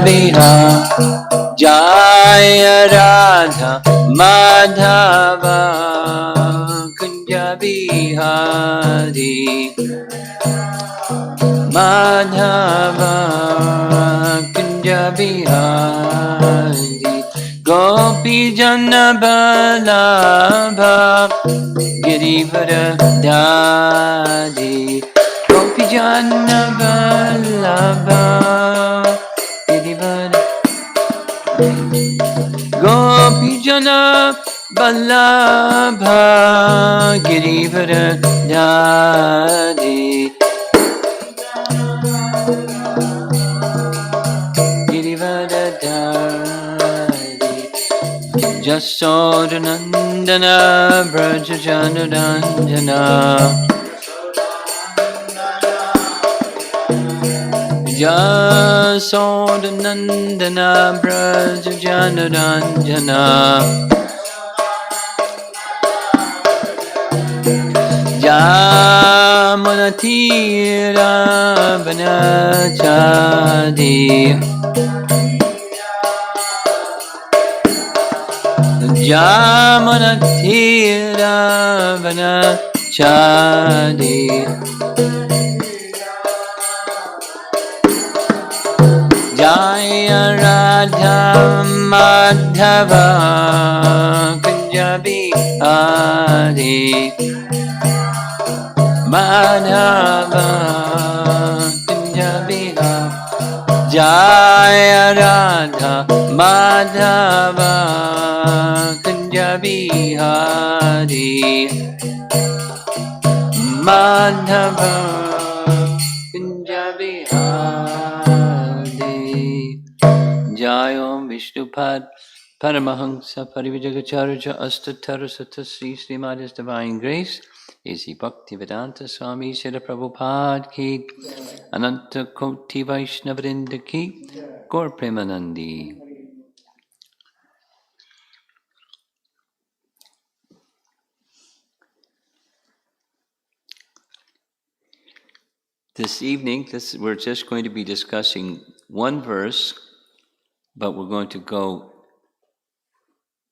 Bihari, Jaya Radha Madhava Kunja Bihari, Madhava Kunja Bihari, Gopi Jana Balabha Girivara Dadi, Gopi Jana Balabha Girivara, Gopi Jana Balabha Girivara Dadi, Girivara Dadi, Jasodhanandana Braja Janardana, Jasodhanandana Braja Janardana, Jamunatira Vanachadi, Jamunatira Vanachadi, Jaya Radha Madhava Kunja Bihari, Madhava Kunja Bihari, Jaya Radha Madhava Kunja Bihari, Madhava Kunja Bihari. Jayom Vishnupad Paramahansa Parivijagacharya Astatara Satasri Srimadi's Divine Grace, A.C. Bhaktivedanta Swami Srila Prabhupada Ki, Ananta Koti Vaishnavrinda Ki, Gaur Premanandi. This evening, we're just going to be discussing one verse, but we're going to go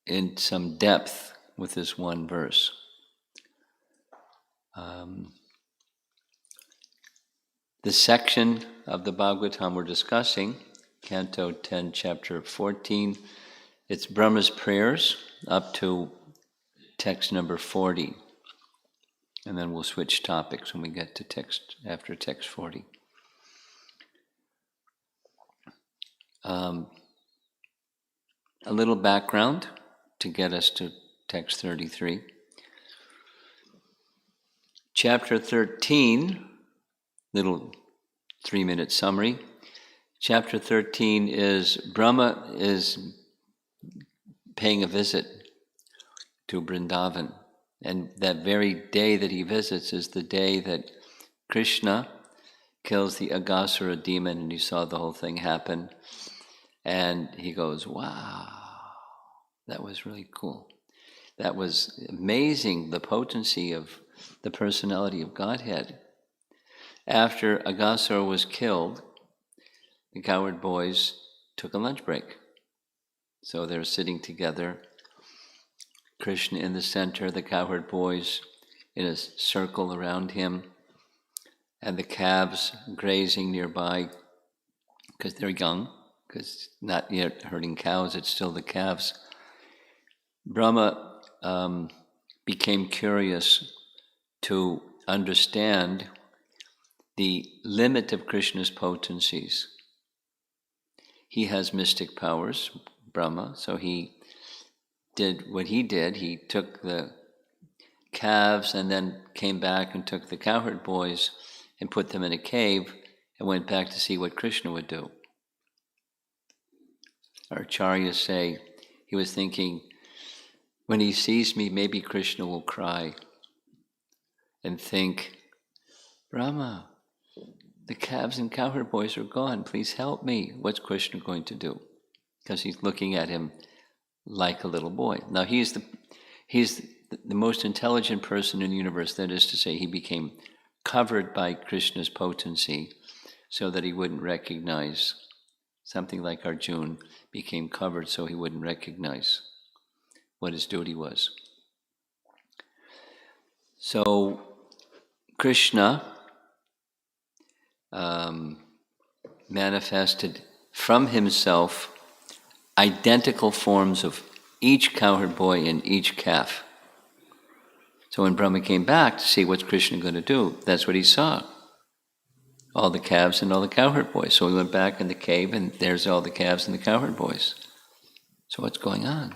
in some depth with this one verse. The section of the Bhagavatam we're discussing, Canto 10, Chapter 14, it's Brahma's prayers up to text number 40. And then we'll switch topics when we get to text, after text 40. A little background to get us to text 33. Chapter 13, little 3-minute summary. Chapter 13 is Brahma is paying a visit to Vrindavan. And that very day that he visits is the day that Krishna kills the Aghasura demon, and you saw the whole thing happen. And he goes, wow, that was really cool. That was amazing, the potency of the personality of Godhead. After Aghasura was killed, the cowherd boys took a lunch break. So they're sitting together, Krishna in the center, the cowherd boys in a circle around him, and the calves grazing nearby, because they're young, because not yet herding cows, it's still the calves. Brahma became curious to understand the limit of Krishna's potencies. He has mystic powers, Brahma, so he did what he did. He took the calves and then came back and took the cowherd boys and put them in a cave and went back to see what Krishna would do. Our acharyas say he was thinking, when he sees me, maybe Krishna will cry and think, Brahma, the calves and cowherd boys are gone. Please help me. What's Krishna going to do? Because he's looking at him like a little boy. Now he's the most intelligent person in the universe. That is to say, he became covered by Krishna's potency so that he wouldn't recognize Something like Arjuna became covered so he wouldn't recognize what his duty was. So Krishna manifested from himself identical forms of each cowherd boy and each calf. So when Brahma came back to see what's Krishna going to do, that's what he saw. All the calves and all the cowherd boys. So he went back in the cave and there's all the calves and the cowherd boys. So what's going on?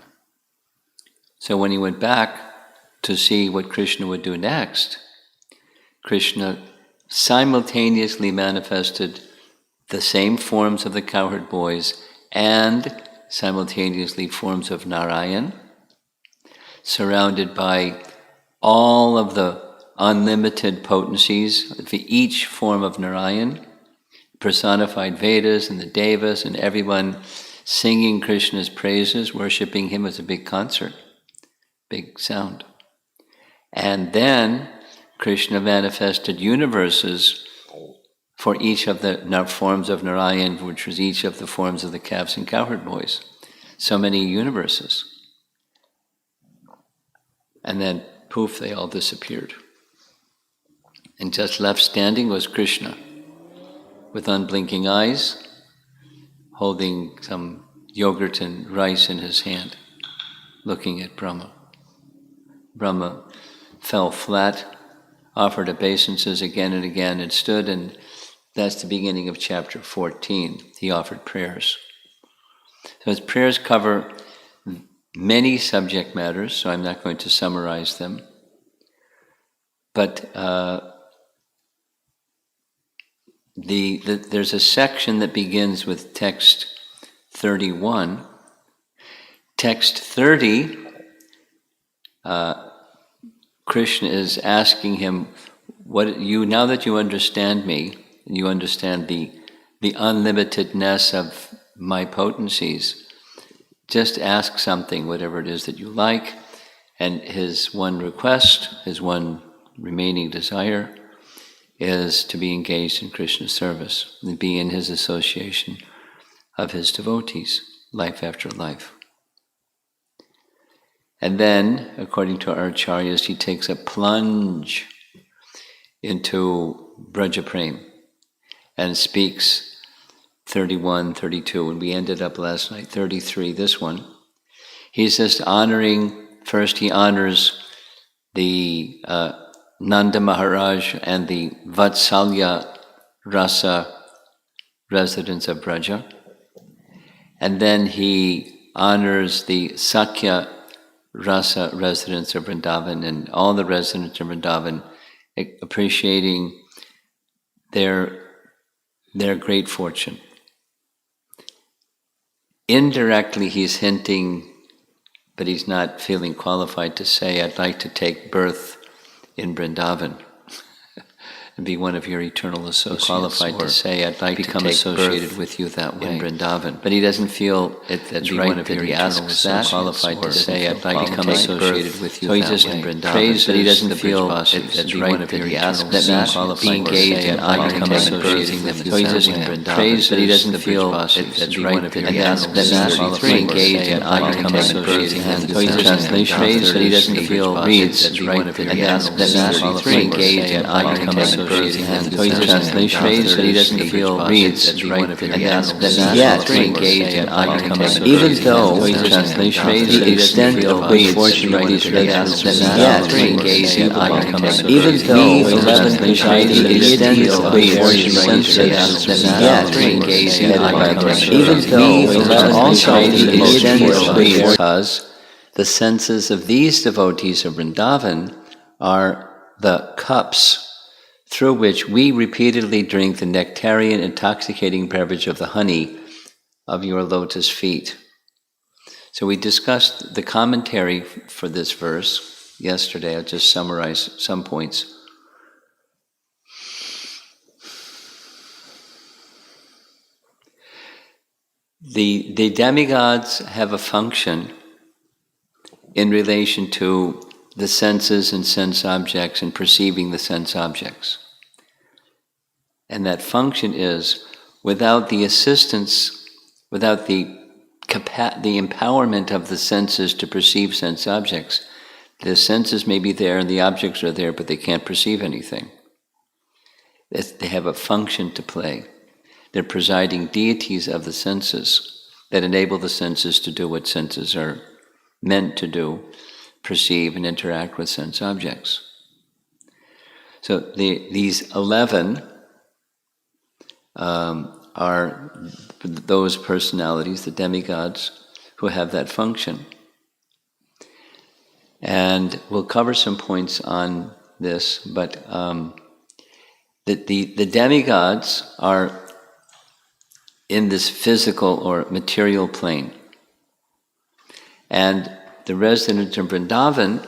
So when he went back to see what Krishna would do next, Krishna simultaneously manifested the same forms of the cowherd boys and simultaneously forms of Narayan, surrounded by all of the unlimited potencies of each form of Narayan, personified Vedas and the Devas and everyone singing Krishna's praises, worshipping him as a big concert, big sound. And then Krishna manifested universes for each of the forms of Narayan, which was each of the forms of the calves and cowherd boys. So many universes. And then, poof, they all disappeared. And just left standing was Krishna, with unblinking eyes, holding some yogurt and rice in his hand, looking at Brahma. Brahma fell flat, offered obeisances again and again, and stood, and that's the beginning of chapter 14. He offered prayers. So his prayers cover many subject matters, so I'm not going to summarize them. But there's a section that begins with text 31. Text 30, Krishna is asking him, now that you understand me, and you understand the unlimitedness of my potencies, just ask something, whatever it is that you like. And his one request, his one remaining desire, is to be engaged in Krishna's service, and be in his association of his devotees, life after life. And then, according to our acharyas, he takes a plunge into Braja Prem and speaks 31, 32, and we ended up last night, 33, this one. He's just first he honors the Nanda Maharaj and the Vatsalya Rasa residents of Braja. And then he honors the Sakya Rasa residents of Vrindavan and all the residents of Vrindavan, appreciating their great fortune. Indirectly, he's hinting, but he's not feeling qualified to say, I'd like to take birth in Vrindavan and be one of your eternal associates. Qualified to say, I'd like to become associated with you that way in Vrindavan. But he doesn't feel that's right that he asks that. Qualified to say, I'd like to become associated with you that way. So he just praises, but he doesn't feel that's right that he asks that. Be engaged and I become associated with you. So he just praises, but he doesn't feel that's right that he asks that. Be engaged and I become associated with you. So he just praises, but he doesn't feel that's right that he asks that. Be engaged and I become associated. So he just prays, but he doesn't feel reads right, and yet engaged in argument. Even though the extent of good fortune of these residents is yet engaged in argument. Even though the extent of good fortune of these residents is yet engaged in argument. Even though also the extent of good fortune, because the senses of these devotees of Vrindavan are the cups through which we repeatedly drink the nectarian intoxicating beverage of the honey of your lotus feet. So we discussed the commentary for this verse yesterday. I'll just summarize some points. The demigods have a function in relation to the senses and sense objects and perceiving the sense objects. And that function is, without the assistance without the empowerment of the senses to perceive sense objects. The senses may be there and the objects are there, but they can't perceive anything. They have a function to play. They're presiding deities of the senses that enable the senses to do what senses are meant to do, perceive and interact with sense objects. So these 11 are those personalities, the demigods, who have that function. And we'll cover some points on this, but the demigods are in this physical or material plane. And the residents of Vrindavan,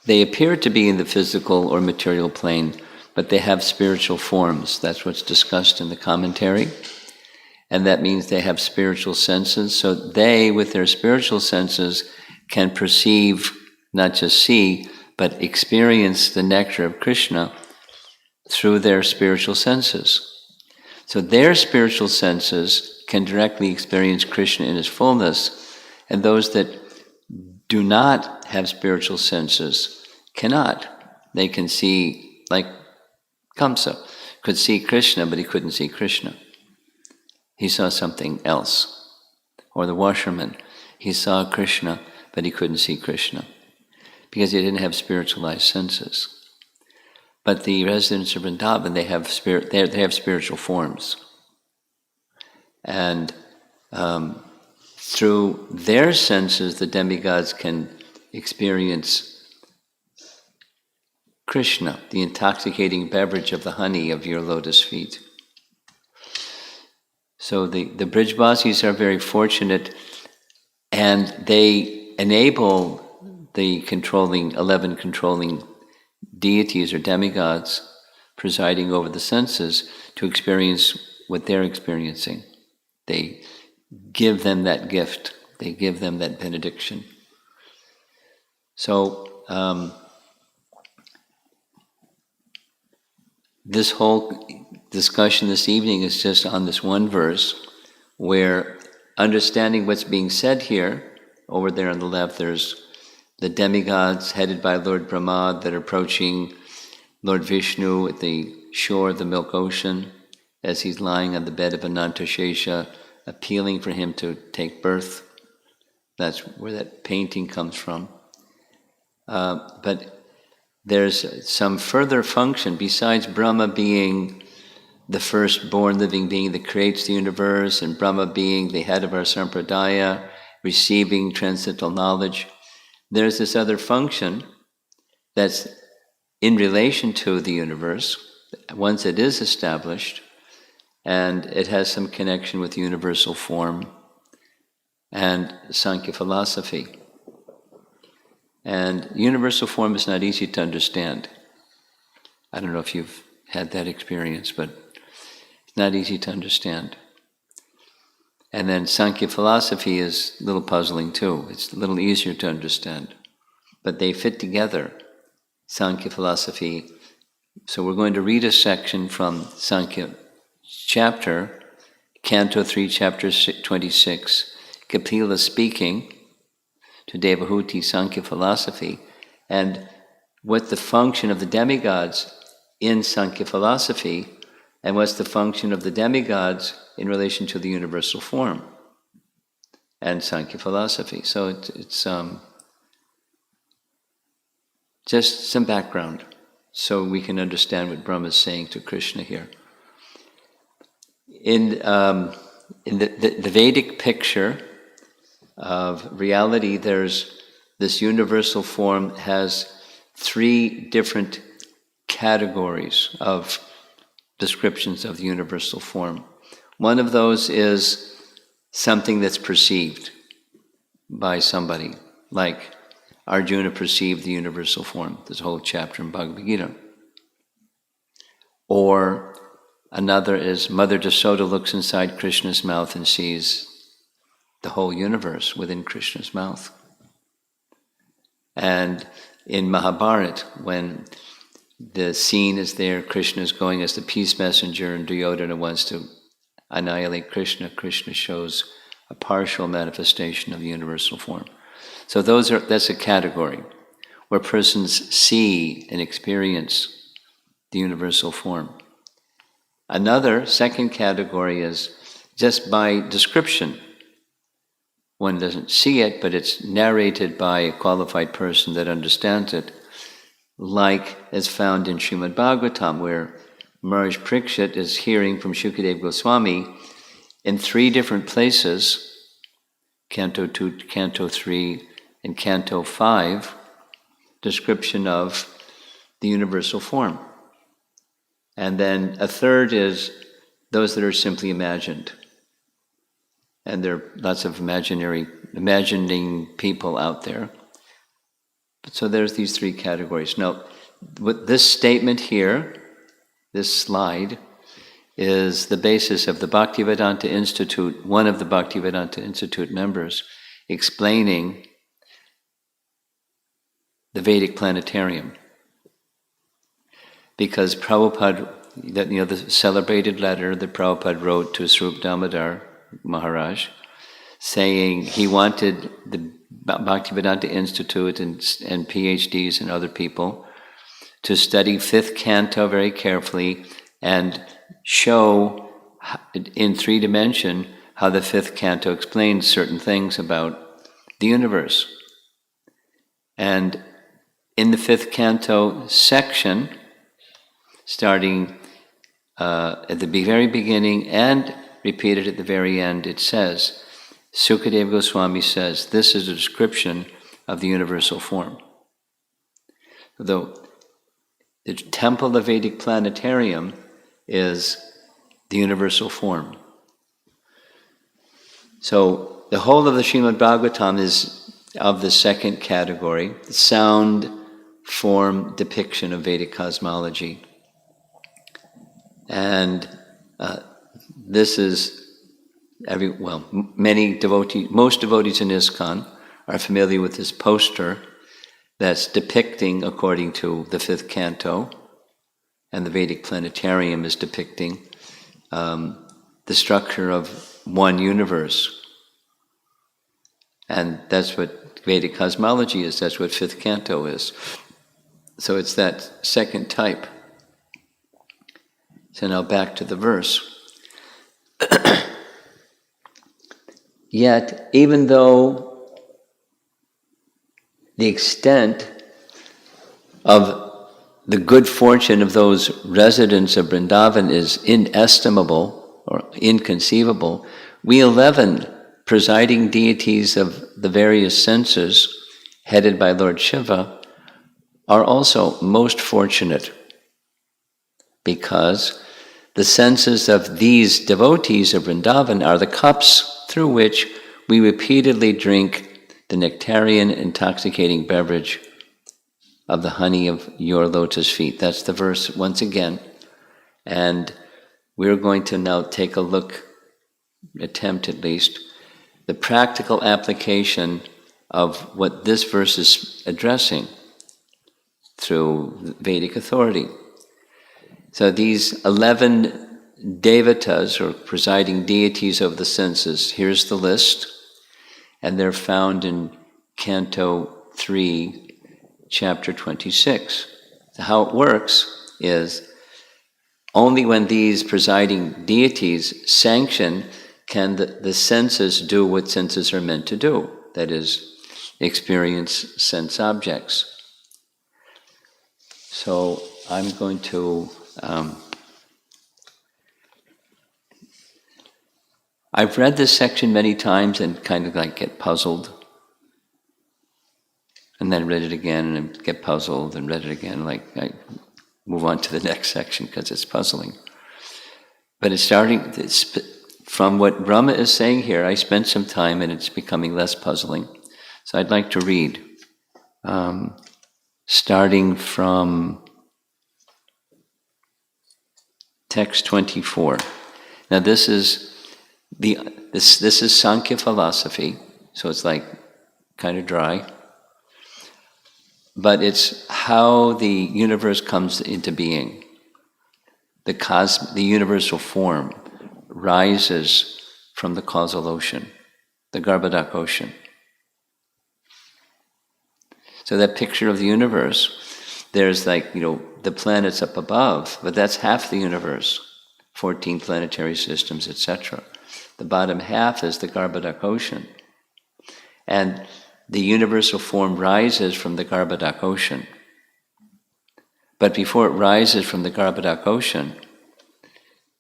they appear to be in the physical or material plane, but they have spiritual forms. That's what's discussed in the commentary. And that means they have spiritual senses. So they, with their spiritual senses, can perceive, not just see, but experience the nectar of Krishna through their spiritual senses. So their spiritual senses can directly experience Krishna in his fullness, and those that do not have spiritual senses cannot. They can see, like Kamsa could see Krishna, but he couldn't see Krishna. He saw something else. Or the washerman, he saw Krishna, but he couldn't see Krishna because he didn't have spiritualized senses. But the residents of Vrindavan, they have spiritual forms, and through their senses, the demigods can experience Krishna, the intoxicating beverage of the honey of your lotus feet. So the Brijvasis are very fortunate, and they enable the 11 controlling deities or demigods presiding over the senses to experience what they're experiencing. They give them that gift. They give them that benediction. So this whole discussion this evening is just on this one verse, where understanding what's being said here, over there on the left, there's the demigods headed by Lord Brahma that are approaching Lord Vishnu at the shore of the Milk Ocean as he's lying on the bed of Anantashesha, appealing for him to take birth. That's where that painting comes from. But there's some further function besides Brahma being the firstborn living being that creates the universe, and Brahma being the head of our sampradaya, receiving transcendental knowledge. There's this other function that's in relation to the universe, once it is established, and it has some connection with universal form and Sankhya philosophy. And universal form is not easy to understand. I don't know if you've had that experience, but it's not easy to understand. And then Sankhya philosophy is a little puzzling too. It's a little easier to understand. But they fit together, Sankhya philosophy. So we're going to read a section from Sankhya chapter, Canto 3, chapter 26, Kapila speaking to Devahuti, Sankhya philosophy, and what the function of the demigods in Sankhya philosophy, and what's the function of the demigods in relation to the universal form and Sankhya philosophy. So it's just some background so we can understand what Brahma is saying to Krishna here. In the Vedic picture of reality, there's this universal form has 3 different categories of descriptions of the universal form. One of those is something that's perceived by somebody, like Arjuna perceived the universal form. There's a whole chapter in Bhagavad Gita. Or another is Mother Yasoda looks inside Krishna's mouth and sees the whole universe within Krishna's mouth. And in Mahabharata, when the scene is there, Krishna is going as the peace messenger and Duryodhana wants to annihilate Krishna, Krishna shows a partial manifestation of the universal form. So that's a category where persons see and experience the universal form. Another, second category is just by description. One doesn't see it, but it's narrated by a qualified person that understands it, like as found in Srimad Bhagavatam, where Maharaj Parikshit is hearing from Shukadeva Goswami in 3 different places, Canto 2, Canto 3, and Canto 5, description of the universal form. And then a third is those that are simply imagined. And there are lots of imagining people out there. So there's these 3 categories. Now, with this statement here, this slide, is the basis of the Bhaktivedanta Institute, one of the Bhaktivedanta Institute members, explaining the Vedic planetarium. Because Prabhupada, the celebrated letter that Prabhupada wrote to Swarup Damodar Maharaj, saying he wanted the Bhaktivedanta Institute and PhDs and other people to study 5th canto very carefully and show in 3 dimension how the 5th canto explains certain things about the universe. And in the 5th canto section, starting at the very beginning and repeated at the very end, it says, Sukadeva Goswami says, this is a description of the universal form. Though the temple of Vedic planetarium is the universal form. So the whole of the Srimad Bhagavatam is of the second category, the sound form depiction of Vedic cosmology. And this is most devotees in ISKCON are familiar with this poster that's depicting, according to the 5th canto, and the Vedic planetarium is depicting the structure of one universe. And that's what Vedic cosmology is, that's what 5th canto is. So it's that second type. So now back to the verse. Yet, even though the extent of the good fortune of those residents of Vrindavan is inestimable or inconceivable, we 11 presiding deities of the various senses, headed by Lord Shiva, are also most fortunate, because the senses of these devotees of Vrindavan are the cups through which we repeatedly drink the nectarian, intoxicating beverage of the honey of your lotus feet. That's the verse once again. And we're going to now take a look, attempt at least, the practical application of what this verse is addressing through Vedic authority. So these 11 devatas, or presiding deities of the senses, here's the list, and they're found in Canto 3, Chapter 26. So how it works is, only when these presiding deities sanction can the senses do what senses are meant to do, that is, experience sense objects. So I'm going to I've read this section many times and kind of like get puzzled, and then read it again and get puzzled and read it again, like I move on to the next section because it's puzzling. But it's from what Brahma is saying here, I spent some time and it's becoming less puzzling. So I'd like to read, starting from text 24. Now this is Sankhya philosophy, so it's like kind of dry, but it's how the universe comes into being, the universal form, rises from the causal ocean, the Garbhodak ocean. So that picture of the universe, there's the planets up above, but that's half the universe, 14 planetary systems, etc. The bottom half is the Garbhodak ocean. And the universal form rises from the Garbhodak ocean. But before it rises from the Garbhodak ocean,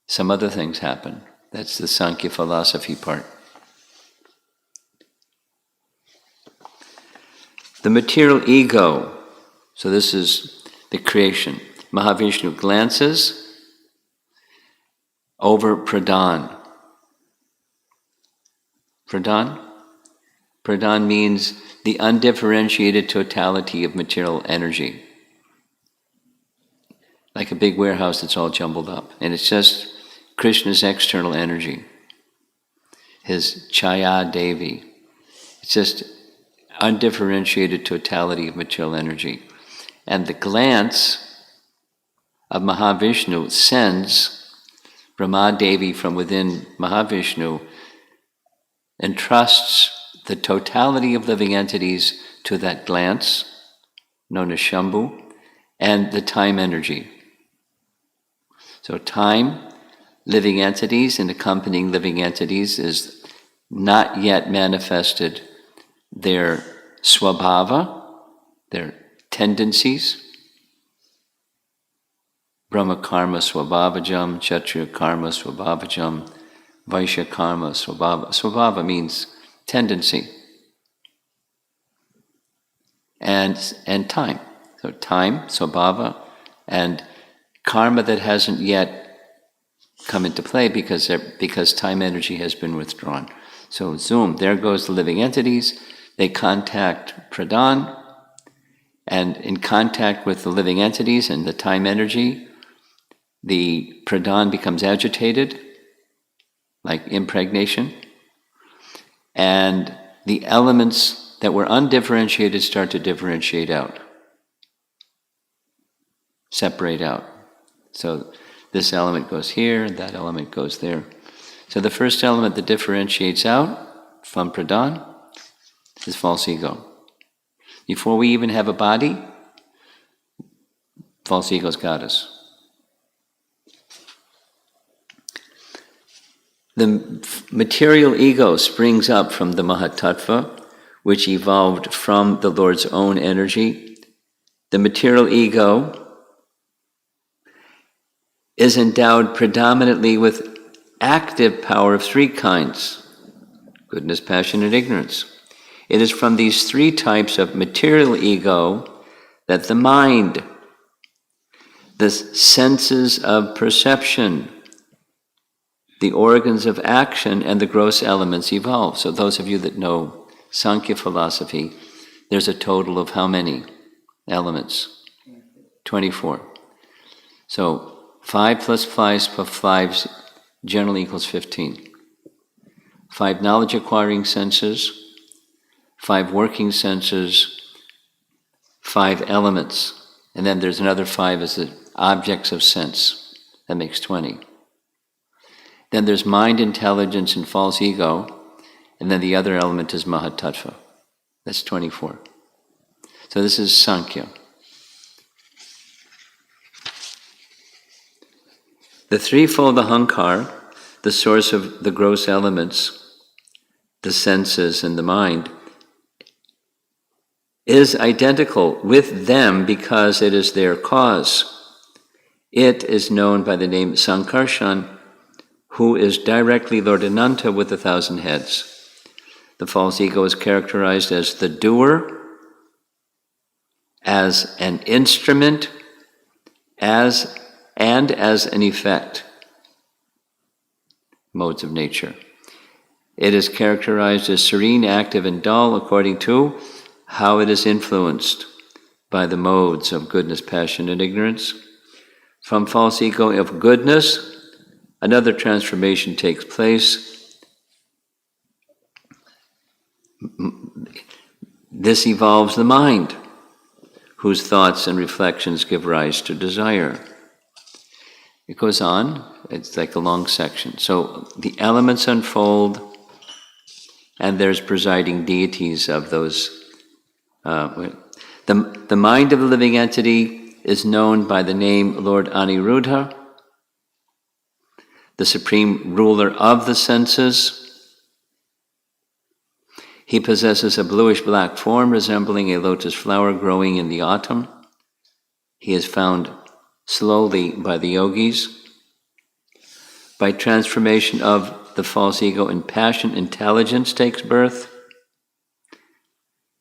some other things happen. That's the Sankhya philosophy part. The material ego, so this is the creation. Mahavishnu glances over Pradhan. Pradhan means the undifferentiated totality of material energy. Like a big warehouse that's all jumbled up. And it's just Krishna's external energy. His Chaya Devi. It's just undifferentiated totality of material energy. And the glance of Mahavishnu sends Brahma Devi from within Mahavishnu, entrusts the totality of living entities to that glance, known as Shambhu, and the time energy. So time, living entities, and accompanying living entities is not yet manifested their swabhava, their tendencies. Brahma karma swabhavajam, Kshatriya karma swabhavajam, Vaishya karma swabhava. Swabhava means tendency. And time. So time, swabhava, and karma that hasn't yet come into play because time energy has been withdrawn. So zoom, there goes the living entities. They contact Pradhan, and in contact with the living entities and the time energy, the Pradhan becomes agitated, like impregnation, and the elements that were undifferentiated start to differentiate out, separate out. So this element goes here, that element goes there. So the first element that differentiates out from Pradhan is false ego. Before we even have a body, false ego's got us. The material ego springs up from the Mahatattva, which evolved from the Lord's own energy. The material ego is endowed predominantly with active power of three kinds: goodness, passion, and ignorance. It is from these three types of material ego that the mind, the senses of perception, the organs of action, and the gross elements evolve. So those of you that know Sankhya philosophy, there's a total of how many elements? 24. So 5 plus 5 plus 5 generally equals 15. 5 knowledge acquiring senses, 5 working senses, 5 elements, and then there's another 5 as the objects of sense. That makes 20. Then there's mind, intelligence, and false ego, and then the other element is Mahatattva. That's 24. So this is Sankhya. The threefold Ahankar, the source of the gross elements, the senses, and the mind, is identical with them because it is their cause. It is known by the name Sankarshan, who is directly Lord Ananta with 1,000 heads. The false ego is characterized as the doer, as an instrument, as an effect. Modes of nature. It is characterized as serene, active, and dull according to how it is influenced by the modes of goodness, passion, and ignorance. From false ego of goodness, another transformation takes place. This evolves the mind, whose thoughts and reflections give rise to desire. It goes on. It's like a long section. So the elements unfold, and there's presiding deities of those. The mind of the living entity is known by the name Lord Aniruddha, the supreme ruler of the senses. He possesses a bluish-black form resembling a lotus flower growing in the autumn. He is found slowly by the yogis. By transformation of the false ego in passion, intelligence takes birth.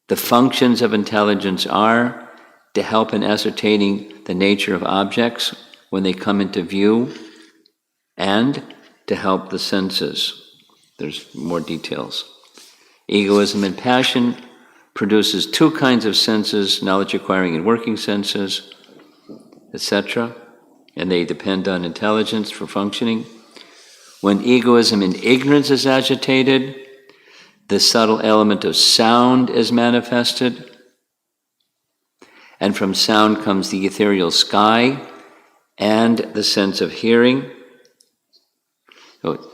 The functions of intelligence are to help in ascertaining the nature of objects when they come into view, and to help the senses. There's more details. Egoism and passion produces two kinds of senses, knowledge-acquiring and working senses, etc., and they depend on intelligence for functioning. When egoism and ignorance is agitated, the subtle element of sound is manifested, and from sound comes the ethereal sky and the sense of hearing. So,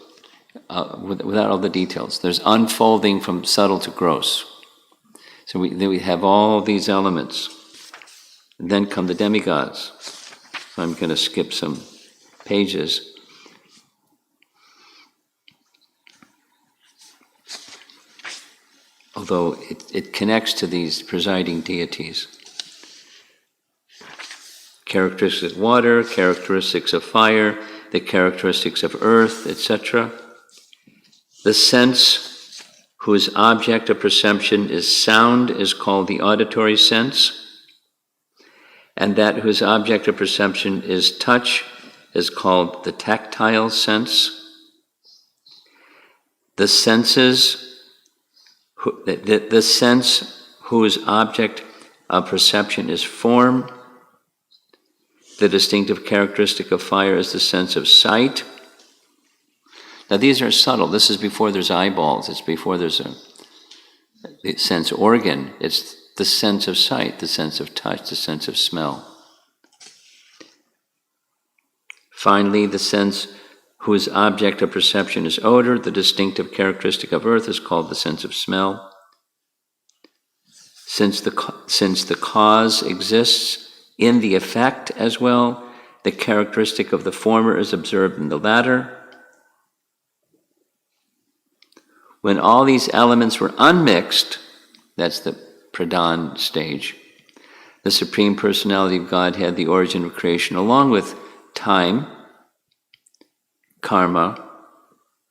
without all the details, there's unfolding from subtle to gross. So we have all these elements. And then come the demigods. So I'm going to skip some pages. Although it connects to these presiding deities. Characteristics of water, characteristics of fire, the characteristics of earth, etc. The sense whose object of perception is sound is called the auditory sense, and that whose object of perception is touch is called the tactile sense. The senses, the sense whose object of perception is form. The distinctive characteristic of fire is the sense of sight. Now these are subtle. This is before there's eyeballs. It's before there's a sense organ. It's the sense of sight, the sense of touch, the sense of smell. Finally, the sense whose object of perception is odor. The distinctive characteristic of earth is called the sense of smell. Since the cause exists in the effect as well, the characteristic of the former is observed in the latter. When all these elements were unmixed, that's the pradhan stage, the Supreme Personality of Godhead, the origin of creation, along with time, karma,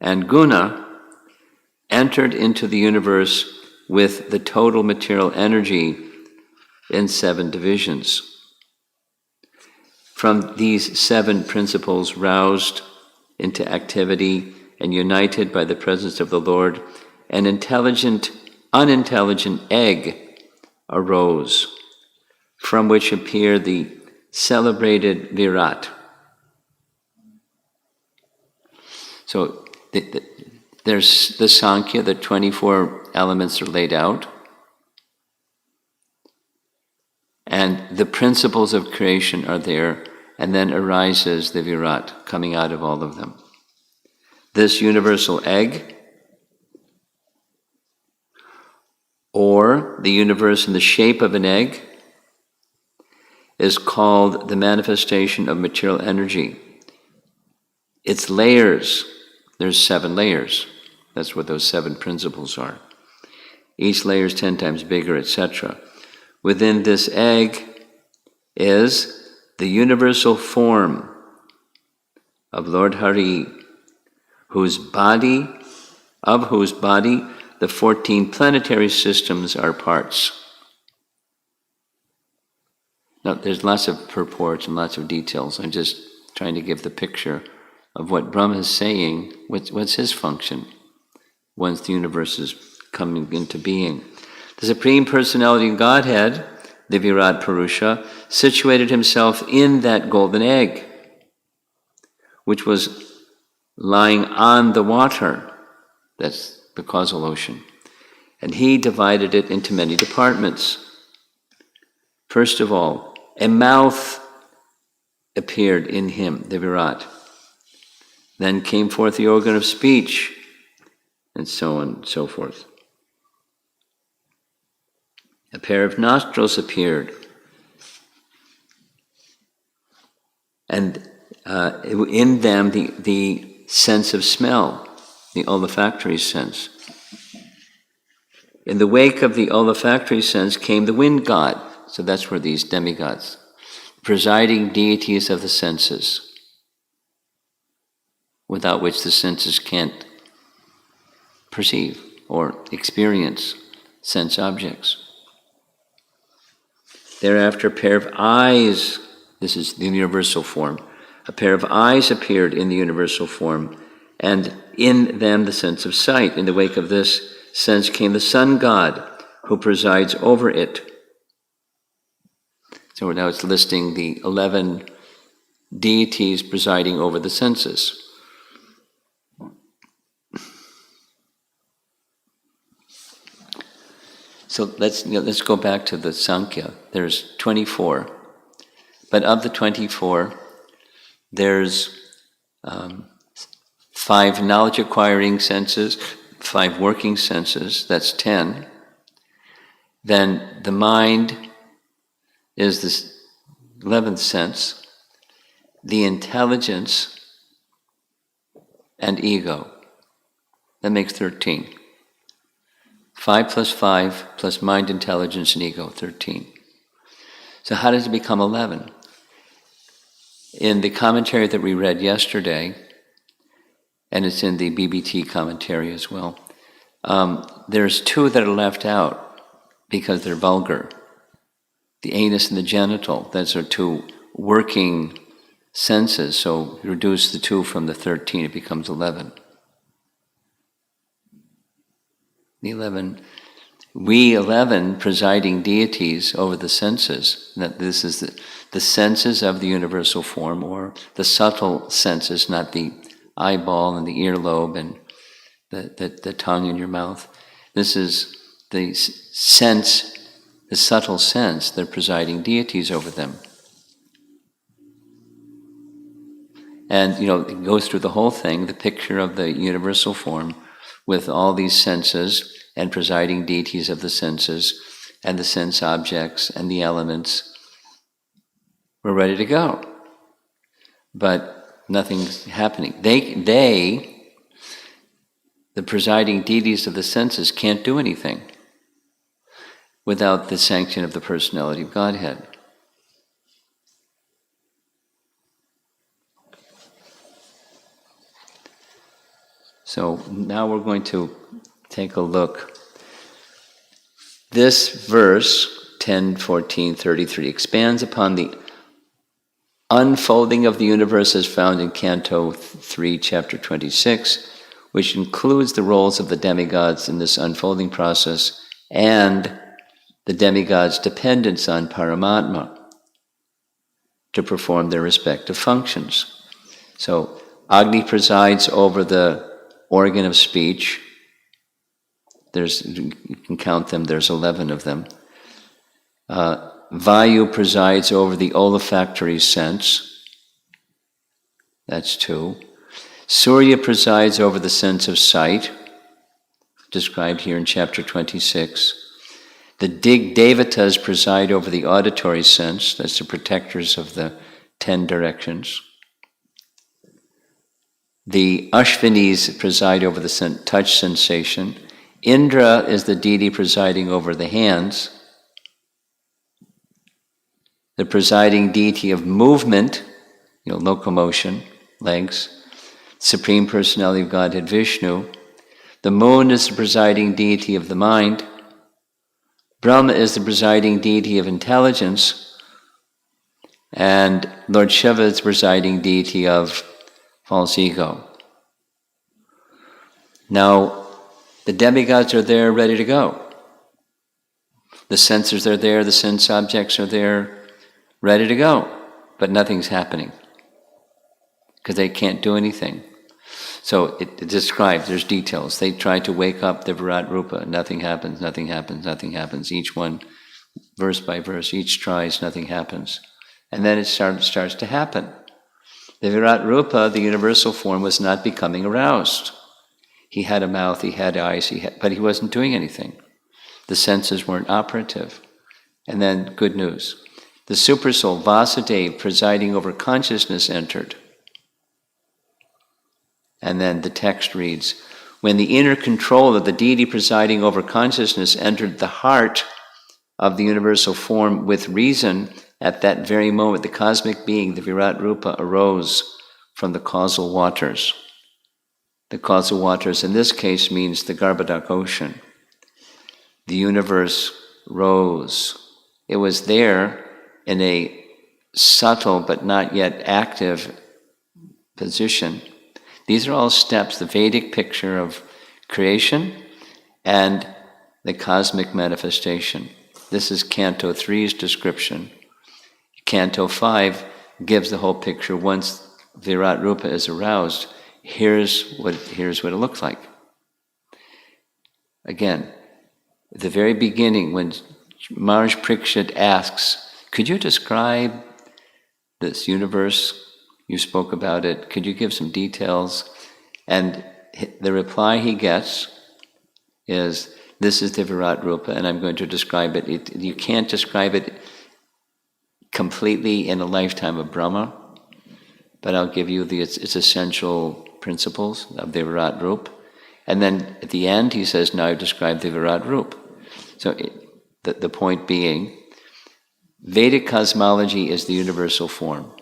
and guna, entered into the universe with the total material energy in 7 divisions. From these 7 principles roused into activity and united by the presence of the Lord, an intelligent, unintelligent egg arose, from which appeared the celebrated Virat. So there's the Sankhya, the 24 elements are laid out, and the principles of creation are there, and then arises the Virat coming out of all of them. This universal egg, or the universe in the shape of an egg, is called the manifestation of material energy. Its layers, there's 7 layers. That's what those 7 principles are. Each layer is 10 times bigger, etc. Within this egg is the universal form of Lord Hari, of whose body the 14 planetary systems are parts. Now, there's lots of purports and lots of details. I'm just trying to give the picture of what Brahma is saying. What's his function once the universe is coming into being? The Supreme Personality of Godhead, the Virat Purusha, situated himself in that golden egg, which was lying on the water. That's the causal ocean. And he divided it into many departments. First of all, a mouth appeared in him, the Virat. Then came forth the organ of speech, and so on and so forth. A pair of nostrils appeared. And in them, the sense of smell, the olfactory sense. In the wake of the olfactory sense came the wind god. So that's where these demigods, presiding deities of the senses, without which the senses can't perceive or experience sense objects. Thereafter, a pair of eyes, this is the universal form, a pair of eyes appeared in the universal form, and in them the sense of sight. In the wake of this sense came the sun god, who presides over it. So now it's listing the 11 deities presiding over the senses. So let's go back to the Sankhya. There's 24, but of the 24, there's 5 knowledge-acquiring senses, 5 working senses, that's 10. Then the mind is this 11th sense, the intelligence and ego. That makes 13. 5 plus 5 plus mind, intelligence, and ego, 13. So how does it become 11? In the commentary that we read yesterday, and it's in the BBT commentary as well, there's 2 that are left out because they're vulgar. The anus and the genital, those are 2 working senses, so you reduce the 2 from the 13, it becomes 11. The 11, we 11 presiding deities over the senses, that this is the senses of the universal form, or the subtle senses, not the eyeball and the earlobe and the tongue in your mouth. This is the sense, the subtle sense, they're presiding deities over them. And, it goes through the whole thing, the picture of the universal form with all these senses and presiding deities of the senses and the sense objects and the elements. We're ready to go. But nothing's happening. They, the presiding deities of the senses, can't do anything without the sanction of the personality of Godhead. So now we're going to take a look. This verse, 10:14:33, expands upon the unfolding of the universe as found in Canto 3, Chapter 26, which includes the roles of the demigods in this unfolding process and the demigods' dependence on Paramatma to perform their respective functions. So Agni presides over the organ of speech. You can count them, there's 11 of them. Vayu presides over the olfactory sense. That's 2. Surya presides over the sense of sight, described here in chapter 26. The Devatas preside over the auditory sense. That's the protectors of the 10 directions. The Ashvinis preside over the touch sensation. Indra is the deity presiding over the hands. The presiding deity of movement, locomotion, legs. Supreme Personality of Godhead Vishnu. The moon is the presiding deity of the mind. Brahma is the presiding deity of intelligence. And Lord Shiva is the presiding deity of false ego. Now, the demigods are there ready to go. The senses are there, the sense objects are there ready to go, but nothing's happening because they can't do anything. So it describes, there's details. They try to wake up the Virat Rupa, nothing happens, nothing happens, nothing happens. Each one, verse by verse, each tries, nothing happens. And then it starts to happen. The Virat Rupa, the universal form, was not becoming aroused. He had a mouth, he had eyes, but he wasn't doing anything. The senses weren't operative. And then, good news. The Supersoul, Vasudeva, presiding over consciousness, entered. And then the text reads, when the inner control of the deity presiding over consciousness entered the heart of the universal form with reason, at that very moment the cosmic being, the Virat Rupa, arose from the causal waters. The causal waters in this case means the Garbhodak ocean. The universe rose. It was there in a subtle but not yet active position. These are all steps, the Vedic picture of creation and the cosmic manifestation. This is Canto 3's description. Canto 5 gives the whole picture. Once Virat Rupa is aroused, here's what it looks like. Again, at the very beginning, when Maharaj Parikshit asks, could you describe this universe? You spoke about it. Could you give some details? And the reply he gets is, this is the Virat Rupa, and I'm going to describe it. You can't describe it completely in a lifetime of Brahma, but I'll give you its essential principles of the Virat Rupa. And then at the end he says, now I've described the Virat Rupa. So the point being, Vedic cosmology is the universal form.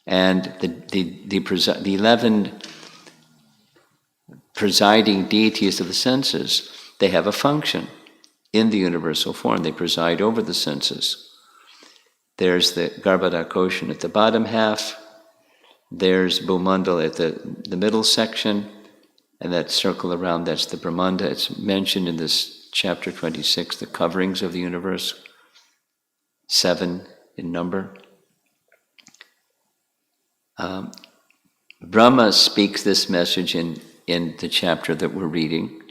And the 11 presiding deities of the senses, they have a function in the universal form. They preside over the senses. There's the Garbhodak ocean at the bottom half. There's Bhumandal at the middle section. And that circle around, that's the Brahmanda. It's mentioned in this chapter 26, the coverings of the universe, 7 in number. Brahma speaks this message in the chapter that we're reading,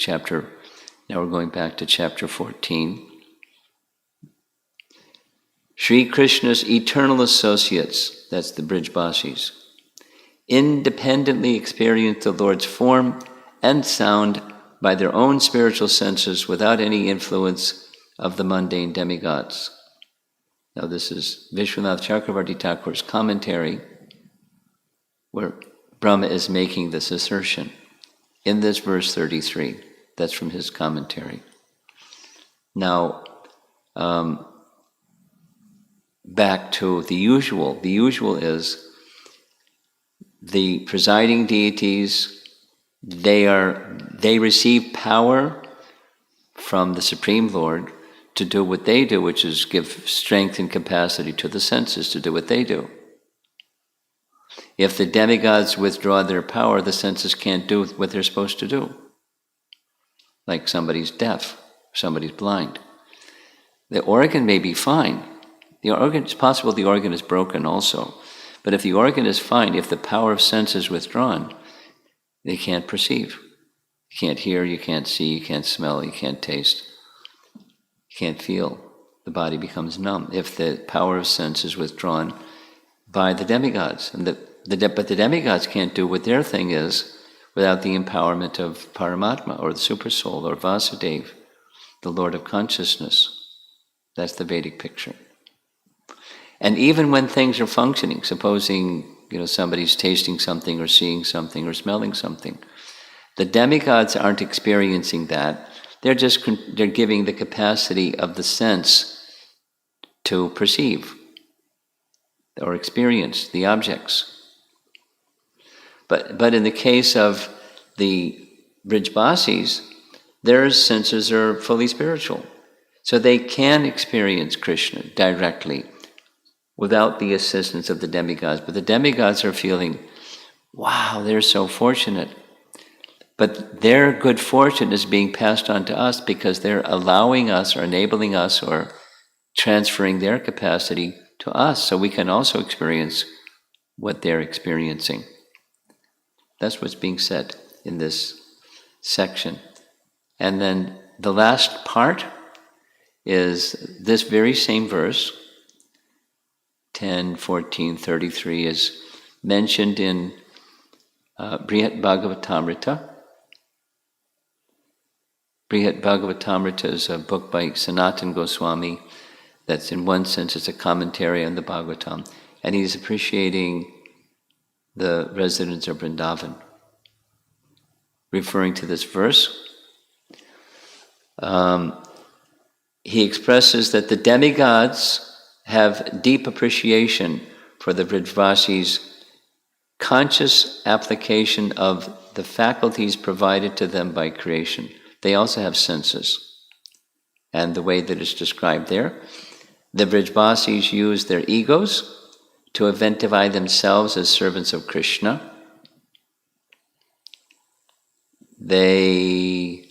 now we're going back to chapter 14. Sri Krishna's eternal associates, that's the Brijbasis, independently experience the Lord's form and sound by their own spiritual senses without any influence of the mundane demigods. Now this is Vishwanath Chakravarti Thakur's commentary, where Brahma is making this assertion in this verse 33. That's from his commentary. Now, back to the usual. The usual is the presiding deities, they receive power from the Supreme Lord to do what they do, which is give strength and capacity to the senses to do what they do. If the demigods withdraw their power, the senses can't do what they're supposed to do. Like somebody's deaf, somebody's blind. The organ may be fine. It's possible the organ is broken also. But if the organ is fine, if the power of sense is withdrawn, they can't perceive. You can't hear, you can't see, you can't smell, you can't taste, you can't feel. The body becomes numb if the power of sense is withdrawn by the demigods. But the demigods can't do what their thing is without the empowerment of Paramatma, or the Supersoul, or Vasudeva, the Lord of Consciousness. That's the Vedic picture. And even when things are functioning, supposing somebody's tasting something or seeing something or smelling something, the demigods aren't experiencing that. They're giving the capacity of the sense to perceive or experience the objects. But in the case of the Brijbasis, their senses are fully spiritual. So they can experience Krishna directly without the assistance of the demigods. But the demigods are feeling, wow, they're so fortunate. But their good fortune is being passed on to us because they're allowing us or enabling us or transferring their capacity to us so we can also experience what they're experiencing. That's what's being said in this section. And then the last part is this very same verse, 10:14-33 is mentioned in Brihat Bhagavatamrita. Brihat Bhagavatamrita is a book by Sanatana Goswami that's in one sense it's a commentary on the Bhagavatam, and he's appreciating the residents of Vrindavan. Referring to this verse, he expresses that the demigods have deep appreciation for the Vrajvasis' conscious application of the faculties provided to them by creation. They also have senses. And the way that it's described there, the Vrajvasis use their egos to identify themselves as servants of Krishna. They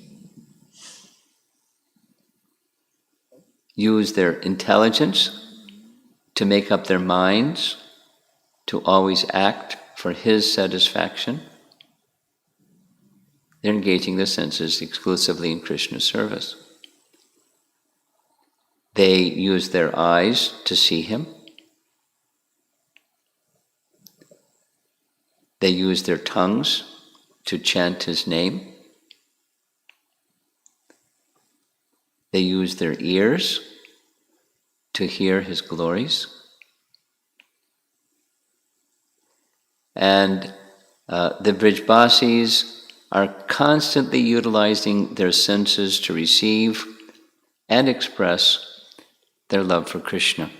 use their intelligence to make up their minds to always act for his satisfaction. They're engaging their senses exclusively in Krishna's service. They use their eyes to see him. They use their tongues to chant his name. They use their ears to hear his glories. And the Vrajvasis are constantly utilizing their senses to receive and express their love for Krishna.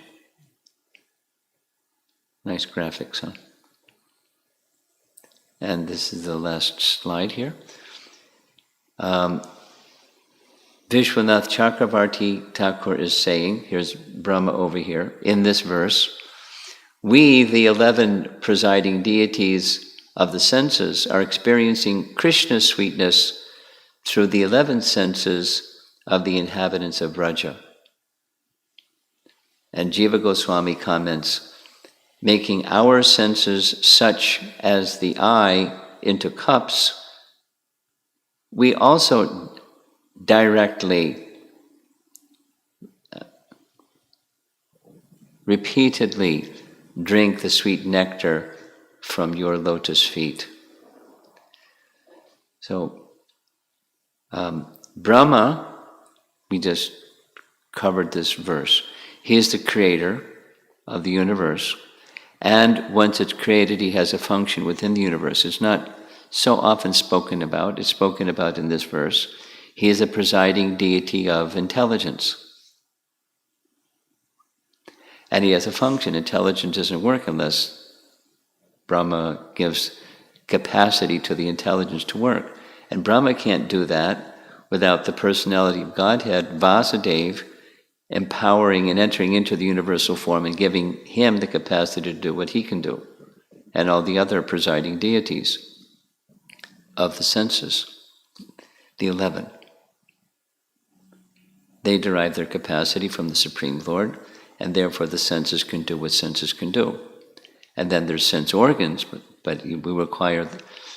Nice graphics, huh? And this is the last slide here. Vishwanath Chakravarti Thakur is saying, here's Brahma over here, in this verse, we, the 11 presiding deities of the senses, are experiencing Krishna's sweetness through the 11 senses of the inhabitants of Vraja. And Jiva Goswami comments, making our senses such as the eye into cups, we also directly, repeatedly drink the sweet nectar from your lotus feet. So, Brahma, we just covered this verse. He is the creator of the universe, and once it's created, he has a function within the universe. It's not so often spoken about. It's spoken about in this verse. He is a presiding deity of intelligence. And he has a function. Intelligence doesn't work unless Brahma gives capacity to the intelligence to work. And Brahma can't do that without the personality of Godhead, Vasudeva, empowering and entering into the universal form and giving him the capacity to do what he can do, and all the other presiding deities of the senses, the 11. They derive their capacity from the Supreme Lord, and therefore the senses can do what senses can do. And then there's sense organs, but we require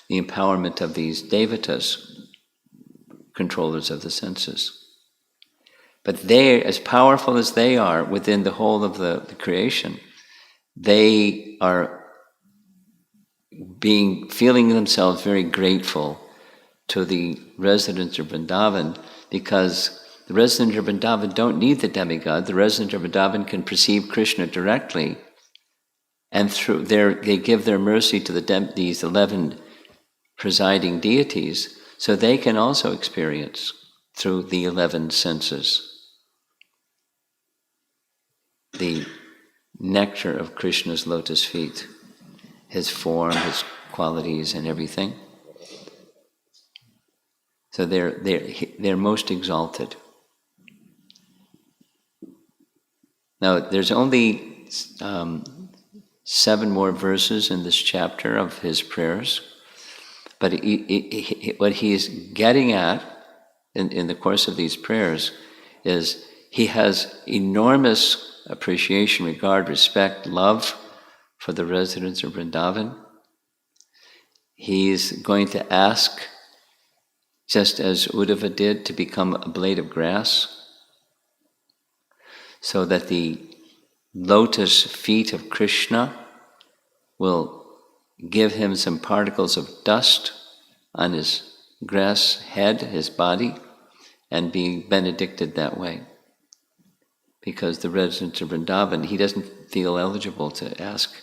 the empowerment of these devatas, controllers of the senses. But they, as powerful as they are within the whole of the creation, they are feeling themselves very grateful to the residents of Vrindavan, because the residents of Vrindavan don't need the demigod. The residents of Vrindavan can perceive Krishna directly, and through they give their mercy to these 11 presiding deities, so they can also experience through the 11 senses the nectar of Krishna's lotus feet, his form, his qualities, and everything. So they're most exalted. Now, there's only 7 more verses in this chapter of his prayers, but what he's getting at in the course of these prayers is he has enormous appreciation, regard, respect, love for the residents of Vrindavan. He's going to ask, just as Uddhava did, to become a blade of grass, so that the lotus feet of Krishna will give him some particles of dust on his grass head, his body, and be benedicted that way. Because the resident of Vrindavan, he doesn't feel eligible to ask,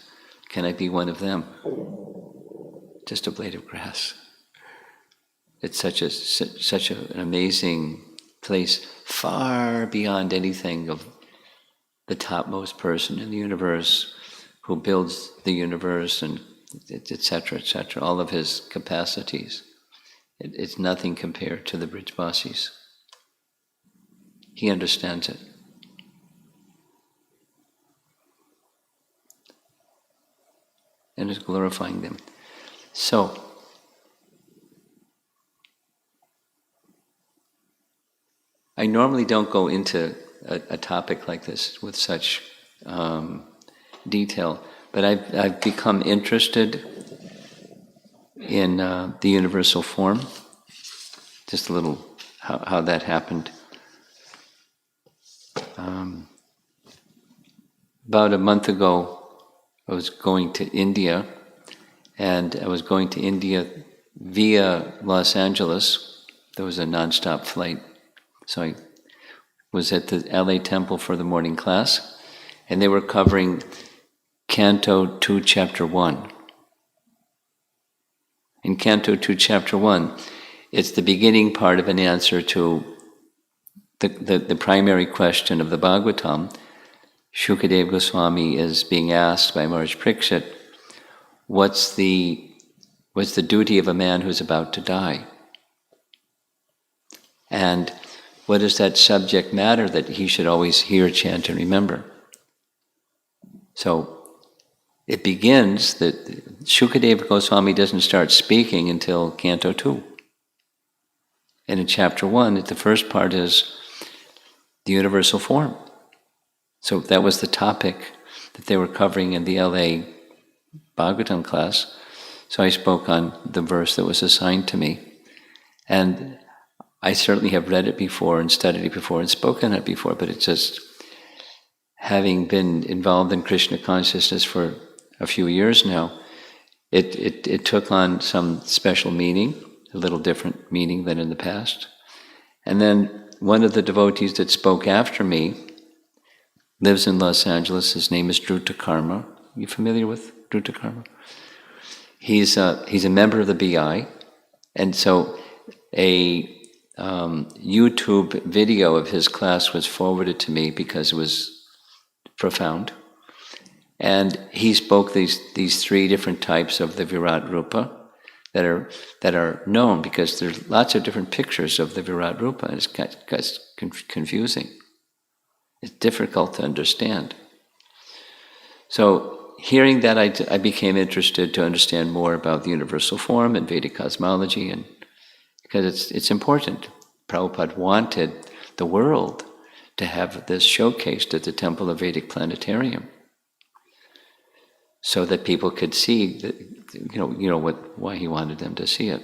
can I be one of them? Just a blade of grass. It's such an amazing place, far beyond anything of the topmost person in the universe, who builds the universe, and etc., etc., all of his capacities. It's nothing compared to the Brijvasis. He understands it. And is glorifying them. So, I normally don't go into a topic like this with such detail, but I've become interested in the universal form. Just a little how that happened. About a month ago, I was going to India, and I was going to India via Los Angeles. There was a nonstop flight. So I was at the LA temple for the morning class, and they were covering Canto 2, Chapter 1. In Canto 2, Chapter 1, it's the beginning part of an answer to the primary question of the Bhagavatam. Shukadeva Goswami is being asked by Maharaj Parikshit, what's the duty of a man who's about to die? And what does that subject matter that he should always hear, chant, and remember? So it begins that Shukadeva Goswami doesn't start speaking until Canto 2. And in Chapter 1, the first part is the universal form. So that was the topic that they were covering in the LA Bhagavatam class. So I spoke on the verse that was assigned to me. And I certainly have read it before and studied it before and spoken it before, but it's just, having been involved in Krishna consciousness for a few years now, it took on some special meaning, a little different meaning than in the past. And then one of the devotees that spoke after me lives in Los Angeles. His name is Dhruta Karma. You familiar with Dhruta Karma? He's a member of the BI, and so a YouTube video of his class was forwarded to me because it was profound. And he spoke these three different types of the Virat Rupa that are known, because there's lots of different pictures of the Virat Rupa, and it's confusing. It's difficult to understand. So hearing that, I became interested to understand more about the universal form and Vedic cosmology, and because it's important. Prabhupada wanted the world to have this showcased at the Temple of Vedic Planetarium, so that people could see that, why he wanted them to see it.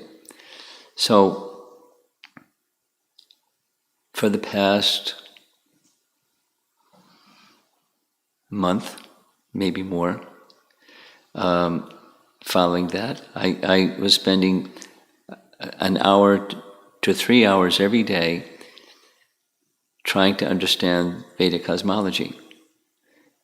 So for the past month, maybe more, following that, I was spending an hour to 3 hours every day trying to understand Vedic cosmology.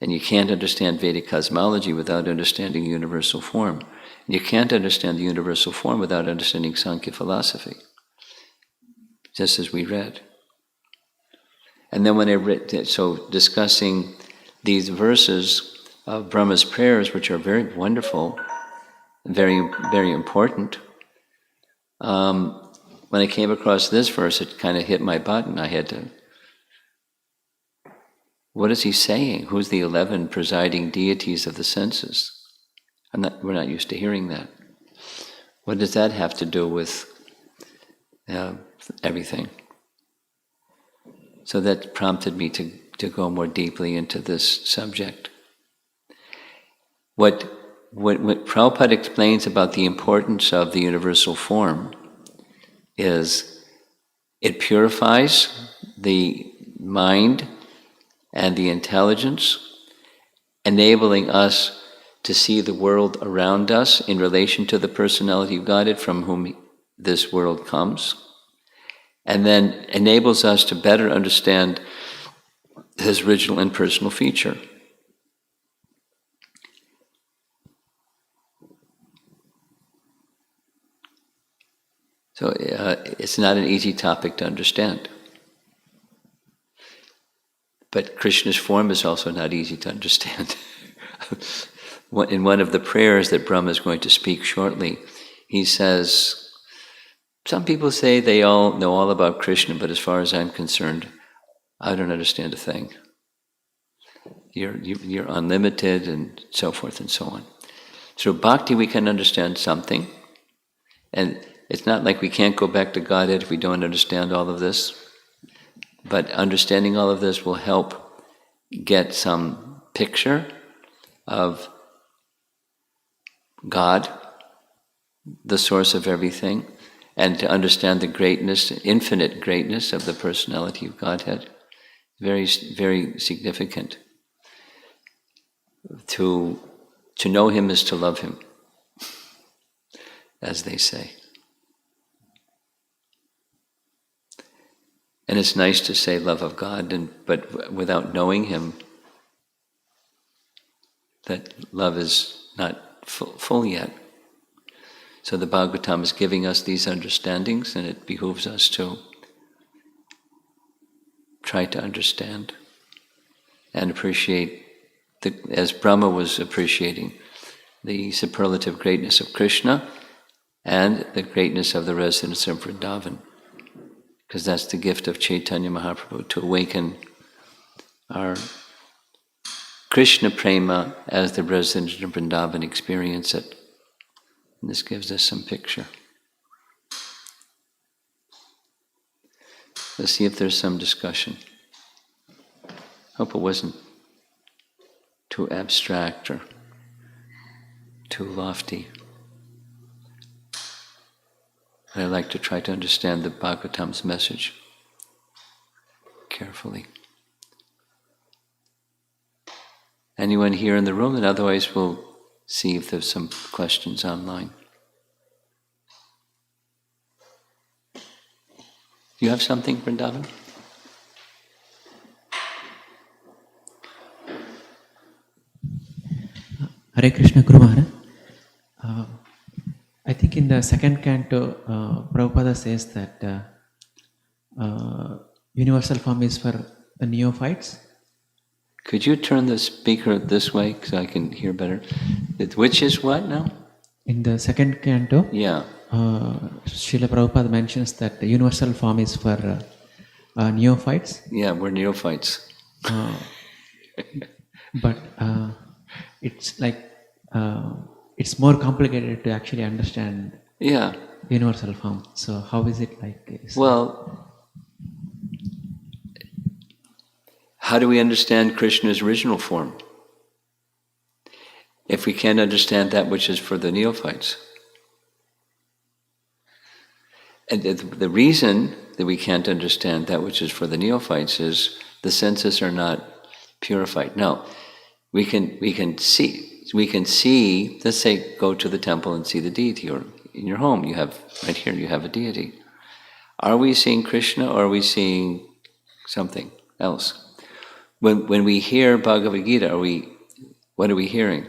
And you can't understand Vedic cosmology without understanding universal form. And you can't understand the universal form without understanding Sankhya philosophy, just as we read. And then when I read, so discussing these verses of Brahma's prayers, which are very wonderful, very, very important, when I came across this verse, it kind of hit my button. I had to, what is he saying? Who's the 11 presiding deities of the senses? We're not used to hearing that. What does that have to do with everything? So that prompted me to go more deeply into this subject. What Prabhupada explains about the importance of the universal form is it purifies the mind and the intelligence. enabling us to see the world around us in relation to the personality of Godhead from whom this world comes, and then enables us to better understand his original and personal feature. So it's not an easy topic to understand. But Krishna's form is also not easy to understand. In one of the prayers that Brahma is going to speak shortly, he says, some people say they all know all about Krishna, but as far as I'm concerned, I don't understand a thing. You're unlimited, and so forth and so on. Through bhakti we can understand something, and it's not like we can't go back to Godhead if we don't understand all of this, but understanding all of this will help get some picture of God, the source of everything, and to understand the greatness, infinite greatness of the personality of Godhead. Very, very significant. To know him is to love him, as they say. And it's nice to say love of God, but without knowing him, that love is not full yet. So the Bhagavatam is giving us these understandings, and it behooves us to try to understand and appreciate, as Brahma was appreciating, the superlative greatness of Krishna and the greatness of the residents of Vrindavan. Because that's the gift of Chaitanya Mahaprabhu, to awaken our Krishna prema as the residents of Vrindavan experience it. And this gives us some picture. Let's see if there's some discussion. Hope it wasn't too abstract or too lofty. But I like to try to understand the Bhagavatam's message carefully. Anyone here in the room? And otherwise we'll see if there's some questions online. You have something, Vrindavan? Hare Krishna, Guru Maharaj. I think in the second canto, Prabhupada says that universal form is for the neophytes. Could you turn the speaker this way so I can hear better? Which is what now? In the second canto, yeah. Srila Prabhupada mentions that the universal form is for neophytes. Yeah, we're neophytes. But it's like it's more complicated to actually understand universal form. So how is it like? Well, how do we understand Krishna's original form if we can't understand that which is for the neophytes? And the reason that we can't understand that which is for the neophytes is the senses are not purified. Now, we can see. Let's say, go to the temple and see the deity, or in your home, you have right here. You have a deity. Are we seeing Krishna, or are we seeing something else? When we hear Bhagavad Gita, what are we hearing?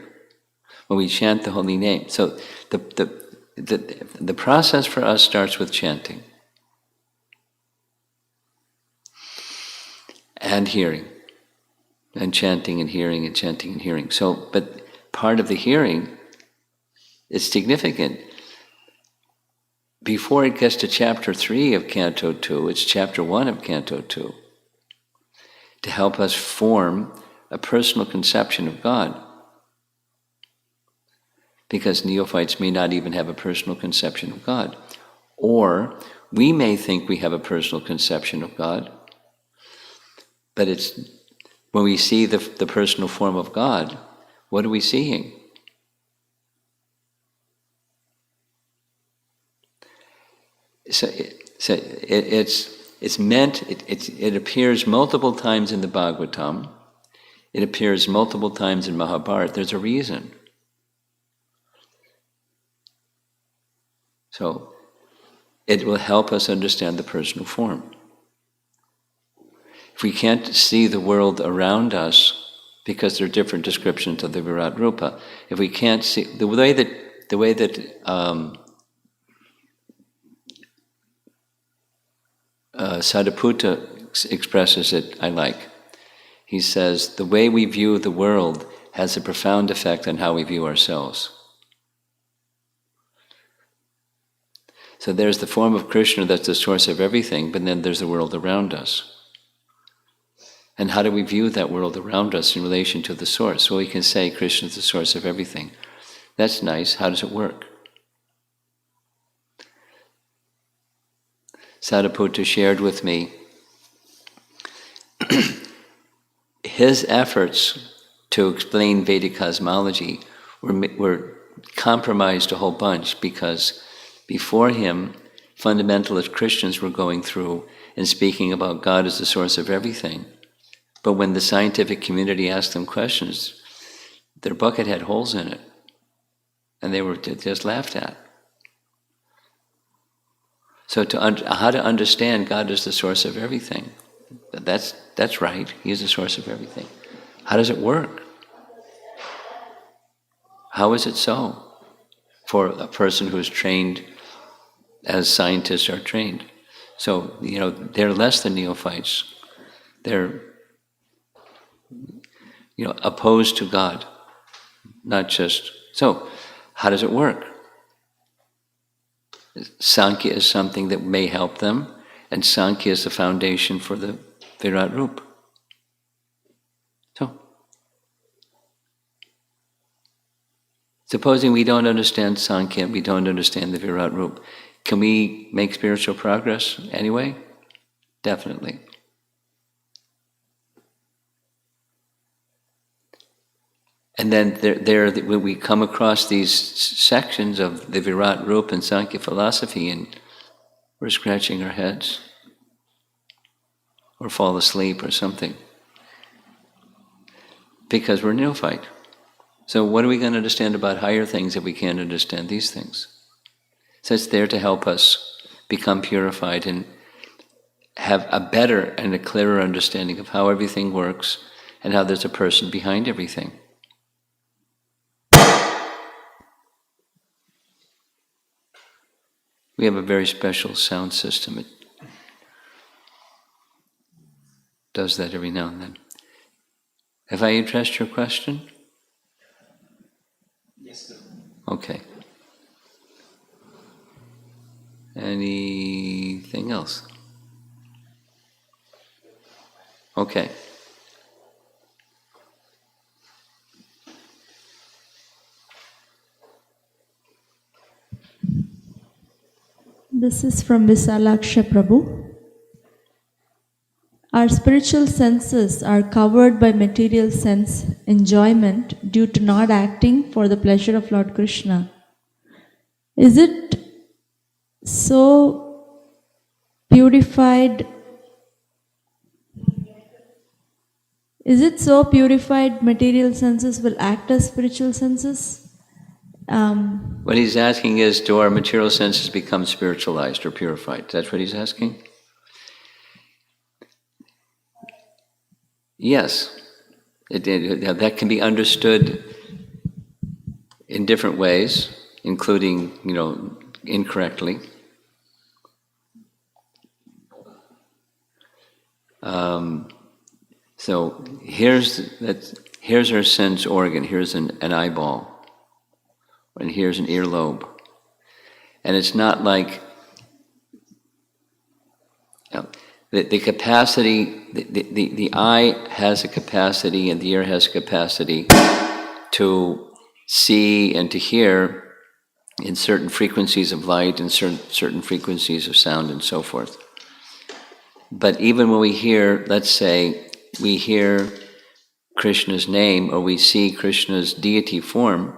When we chant the holy name. So the process for us starts with chanting and hearing, and chanting and hearing and chanting and hearing. So, but part of the hearing is significant. Before it gets to chapter 3 of Canto 2, it's chapter 1 of Canto 2, to help us form a personal conception of God. Because neophytes may not even have a personal conception of God. Or we may think we have a personal conception of God, but it's when we see the personal form of God, what are we seeing? So it's meant. It appears multiple times in the Bhagavatam. It appears multiple times in Mahabharata. There's a reason. So it will help us understand the personal form. If we can't see the world around us, because there are different descriptions of the Virat Rupa, if we can't see the way that Sadaputta expresses it, I like. He says, the way we view the world has a profound effect on how we view ourselves. So there's the form of Krishna that's the source of everything, but then there's the world around us. And how do we view that world around us in relation to the source? Well, we can say Krishna is the source of everything. That's nice. How does it work? Sadaputta shared with me his efforts to explain Vedic cosmology were compromised a whole bunch because before him, fundamentalist Christians were going through and speaking about God as the source of everything. But when the scientific community asked them questions, their bucket had holes in it, and they were just laughed at. So how to understand God as the source of everything, that's right, He is the source of everything. How does it work? How is it so for a person who is trained as scientists are trained? So, they're less than neophytes. They're, opposed to God, not just... So, how does it work? Sankhya is something that may help them, and Sankhya is the foundation for the Virat Rupa. So, supposing we don't understand Sankhya, we don't understand the Virat Rupa, can we make spiritual progress anyway? Definitely. And then when we come across these sections of the Virat Rupa and Sankhya philosophy, and we're scratching our heads, or fall asleep or something, because we're neophyte. So what are we going to understand about higher things if we can't understand these things? So it's there to help us become purified and have a better and a clearer understanding of how everything works and how there's a person behind everything. We have a very special sound system. It does that every now and then. Have I addressed your question? Yes, sir. Okay. Anything else? Okay. This is from Visalaksha Prabhu. Our spiritual senses are covered by material sense enjoyment due to not acting for the pleasure of Lord Krishna. Is it so purified? Material senses will act as spiritual senses? What he's asking is, do our material senses become spiritualized or purified? That's what he's asking? Yes. That can be understood in different ways, including, incorrectly. So here's our sense organ. Here's an eyeball. And here's an earlobe. And it's not like the capacity, the eye has a capacity and the ear has a capacity to see and to hear in certain frequencies of light and certain frequencies of sound and so forth. But even when we hear, let's say, we hear Krishna's name or we see Krishna's deity form,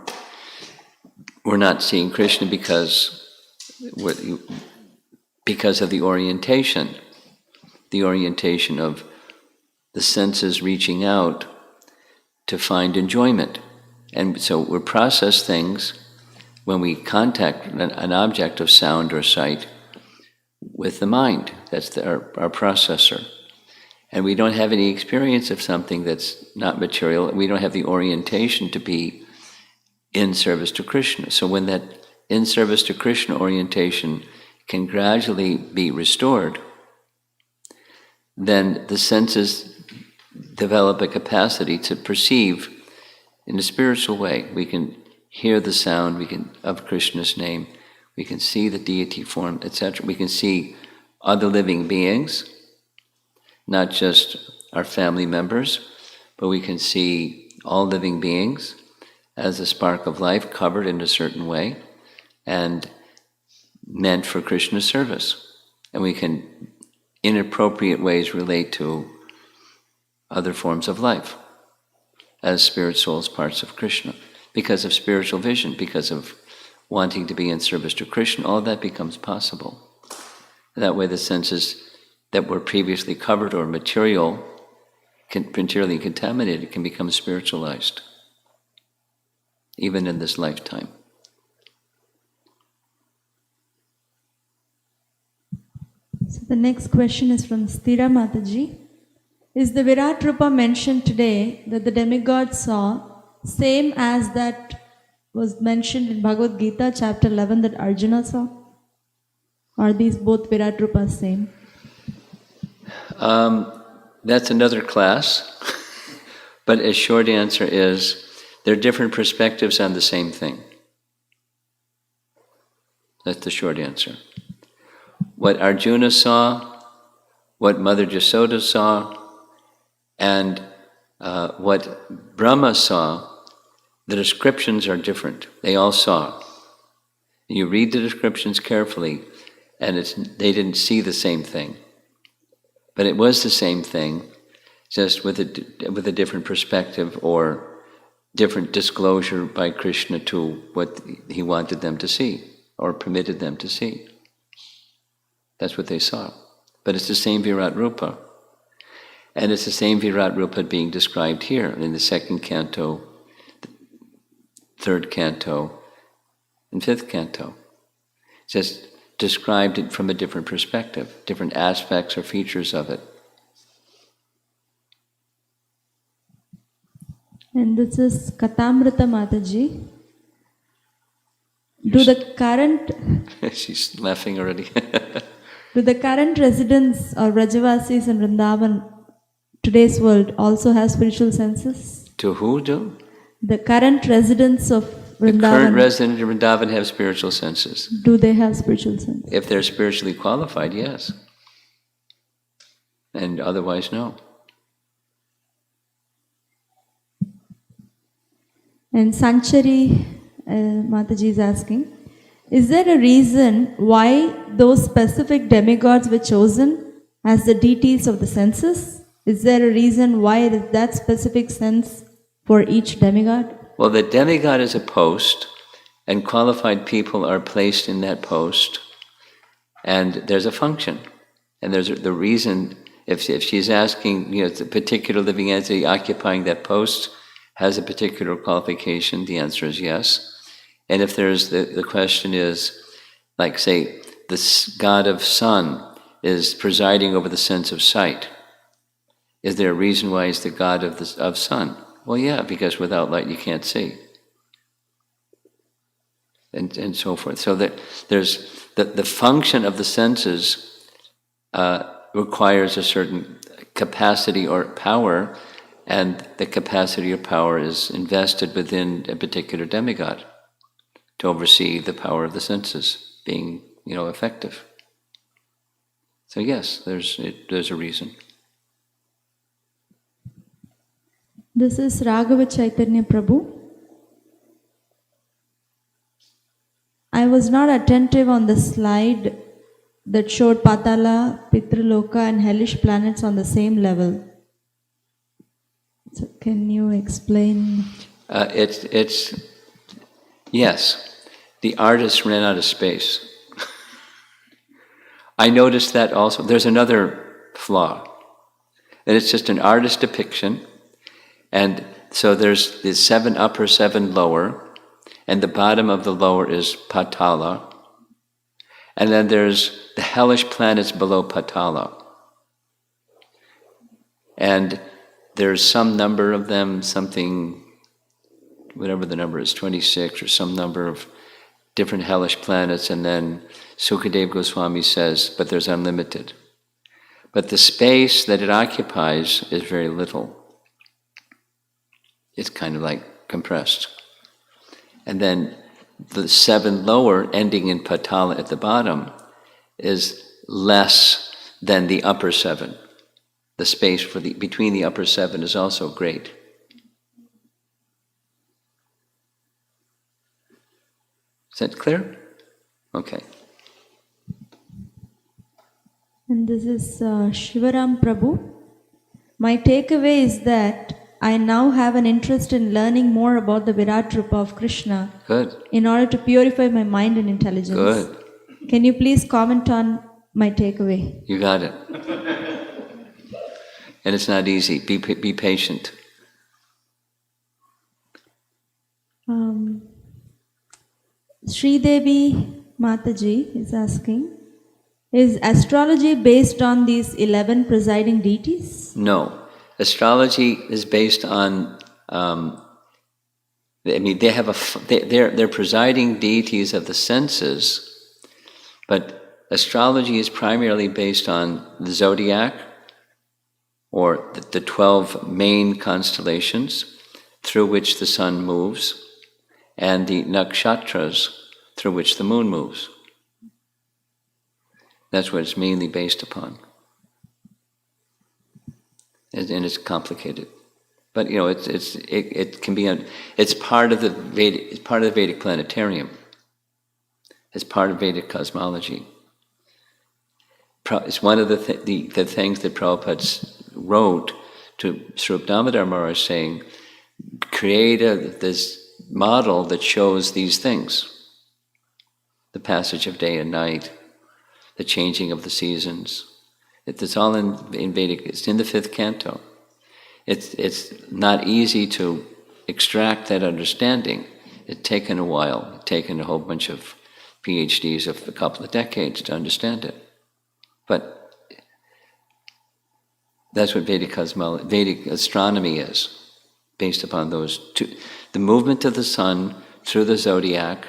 we're not seeing Krishna because of the orientation of the senses reaching out to find enjoyment. And so we process things when we contact an object of sound or sight with the mind. That's our processor. And we don't have any experience of something that's not material. We don't have the orientation to be in service to Krishna. So when that in service to Krishna orientation can gradually be restored, then the senses develop a capacity to perceive in a spiritual way. We can hear the sound of Krishna's name, we can see the deity form, etc. We can see other living beings, not just our family members, but we can see all living beings as a spark of life covered in a certain way and meant for Krishna's service. And we can, in appropriate ways, relate to other forms of life as spirit souls, parts of Krishna. Because of spiritual vision, because of wanting to be in service to Krishna, all that becomes possible. That way the senses that were previously covered or materially contaminated can become spiritualized, even in this lifetime. So the next question is from Sthira Mataji. Is the Virat Rupa mentioned today that the demigod saw same as that was mentioned in Bhagavad Gita chapter 11 that Arjuna saw? Are these both Virat Rupas same? That's another class, but a short answer is there are different perspectives on the same thing. That's the short answer. What Arjuna saw, what Mother Jasoda saw, and what Brahma saw, the descriptions are different. They all saw. You read the descriptions carefully, and they didn't see the same thing. But it was the same thing, just with a different perspective or different disclosure by Krishna to what he wanted them to see or permitted them to see. That's what they saw. But it's the same Virat Rupa. And it's the same Virat Rupa being described here in the second canto, third canto, and fifth canto. Just described it from a different perspective, different aspects or features of it. And this is Katamrita Mataji. Do the current... She's laughing already. Do the current residents or Vrajavasis in Vrindavan, today's world, also have spiritual senses? To who do? The current residents of Vrindavan. The current residents of Vrindavan have spiritual senses. Do they have spiritual senses? If they're spiritually qualified, yes. And otherwise, no. And Sanchari Mataji is asking, is there a reason why those specific demigods were chosen as the deities of the senses? Is there a reason why it is that specific sense for each demigod? Well, the demigod is a post, and qualified people are placed in that post, and there's a function. And there's the reason, if she's asking, the particular living entity occupying that post has a particular qualification, the answer is yes. And if there's the question is, like say, the god of sun is presiding over the sense of sight. Is there a reason why he's the god of sun? Well, yeah, because without light you can't see. And so forth. So that there's the function of the senses requires a certain capacity or power, and the capacity or power is invested within a particular demigod to oversee the power of the senses being, effective. So yes, there's a reason. This is Raghava Chaitanya Prabhu. I was not attentive on the slide that showed Patala, Pitraloka and hellish planets on the same level. So can you explain? Yes. The artist ran out of space. I noticed that also. There's another flaw. And it's just an artist depiction, and so there's the 7 upper, 7 lower, and the bottom of the lower is Patala. And then there's the hellish planets below Patala. And there's some number of them, something, whatever the number is, 26 or some number of different hellish planets, and then Sukadeva Goswami says, but there's unlimited. But the space that it occupies is very little. It's kind of like compressed. And then the 7 lower, ending in Patala at the bottom, is less than the upper 7. The space between the upper 7 is also great. Is that clear? Okay. And this is Shivaram Prabhu. My takeaway is that I now have an interest in learning more about the Virat Rupa of Krishna. Good. In order to purify my mind and intelligence. Good. Can you please comment on my takeaway? You got it. And it's not easy. Be patient. Sridevi Mataji is asking, is astrology based on these 11 presiding deities? No. Astrology is based on, they have they're presiding deities of the senses, but astrology is primarily based on the zodiac, or the 12 main constellations through which the sun moves, and the nakshatras through which the moon moves. That's what it's mainly based upon. And it's complicated, but it can be it's part of the Vedic planetarium. It's part of Vedic cosmology. It's one of the things that Prabhupada wrote to Swarup Damodar Maharaj, saying, create this model that shows these things: the passage of day and night, the changing of the seasons. It's all in Vedic. It's in the 5th canto. It's not easy to extract that understanding. It's taken a while. It's taken a whole bunch of PhDs of a couple of decades to understand it. But that's what Vedic astronomy is, based upon those two: the movement of the sun through the zodiac,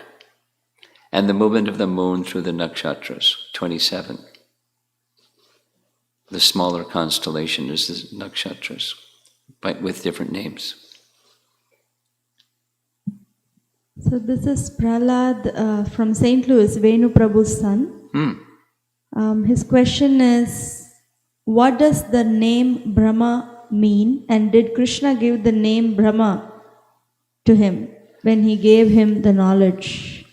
and the movement of the moon through the nakshatras, 27. The smaller constellation is the nakshatras, but with different names. So this is Prahlad from St. Louis, Venu Prabhu's son. His question is, what does the name Brahma mean, and did Krishna give the name Brahma to him when he gave him the knowledge?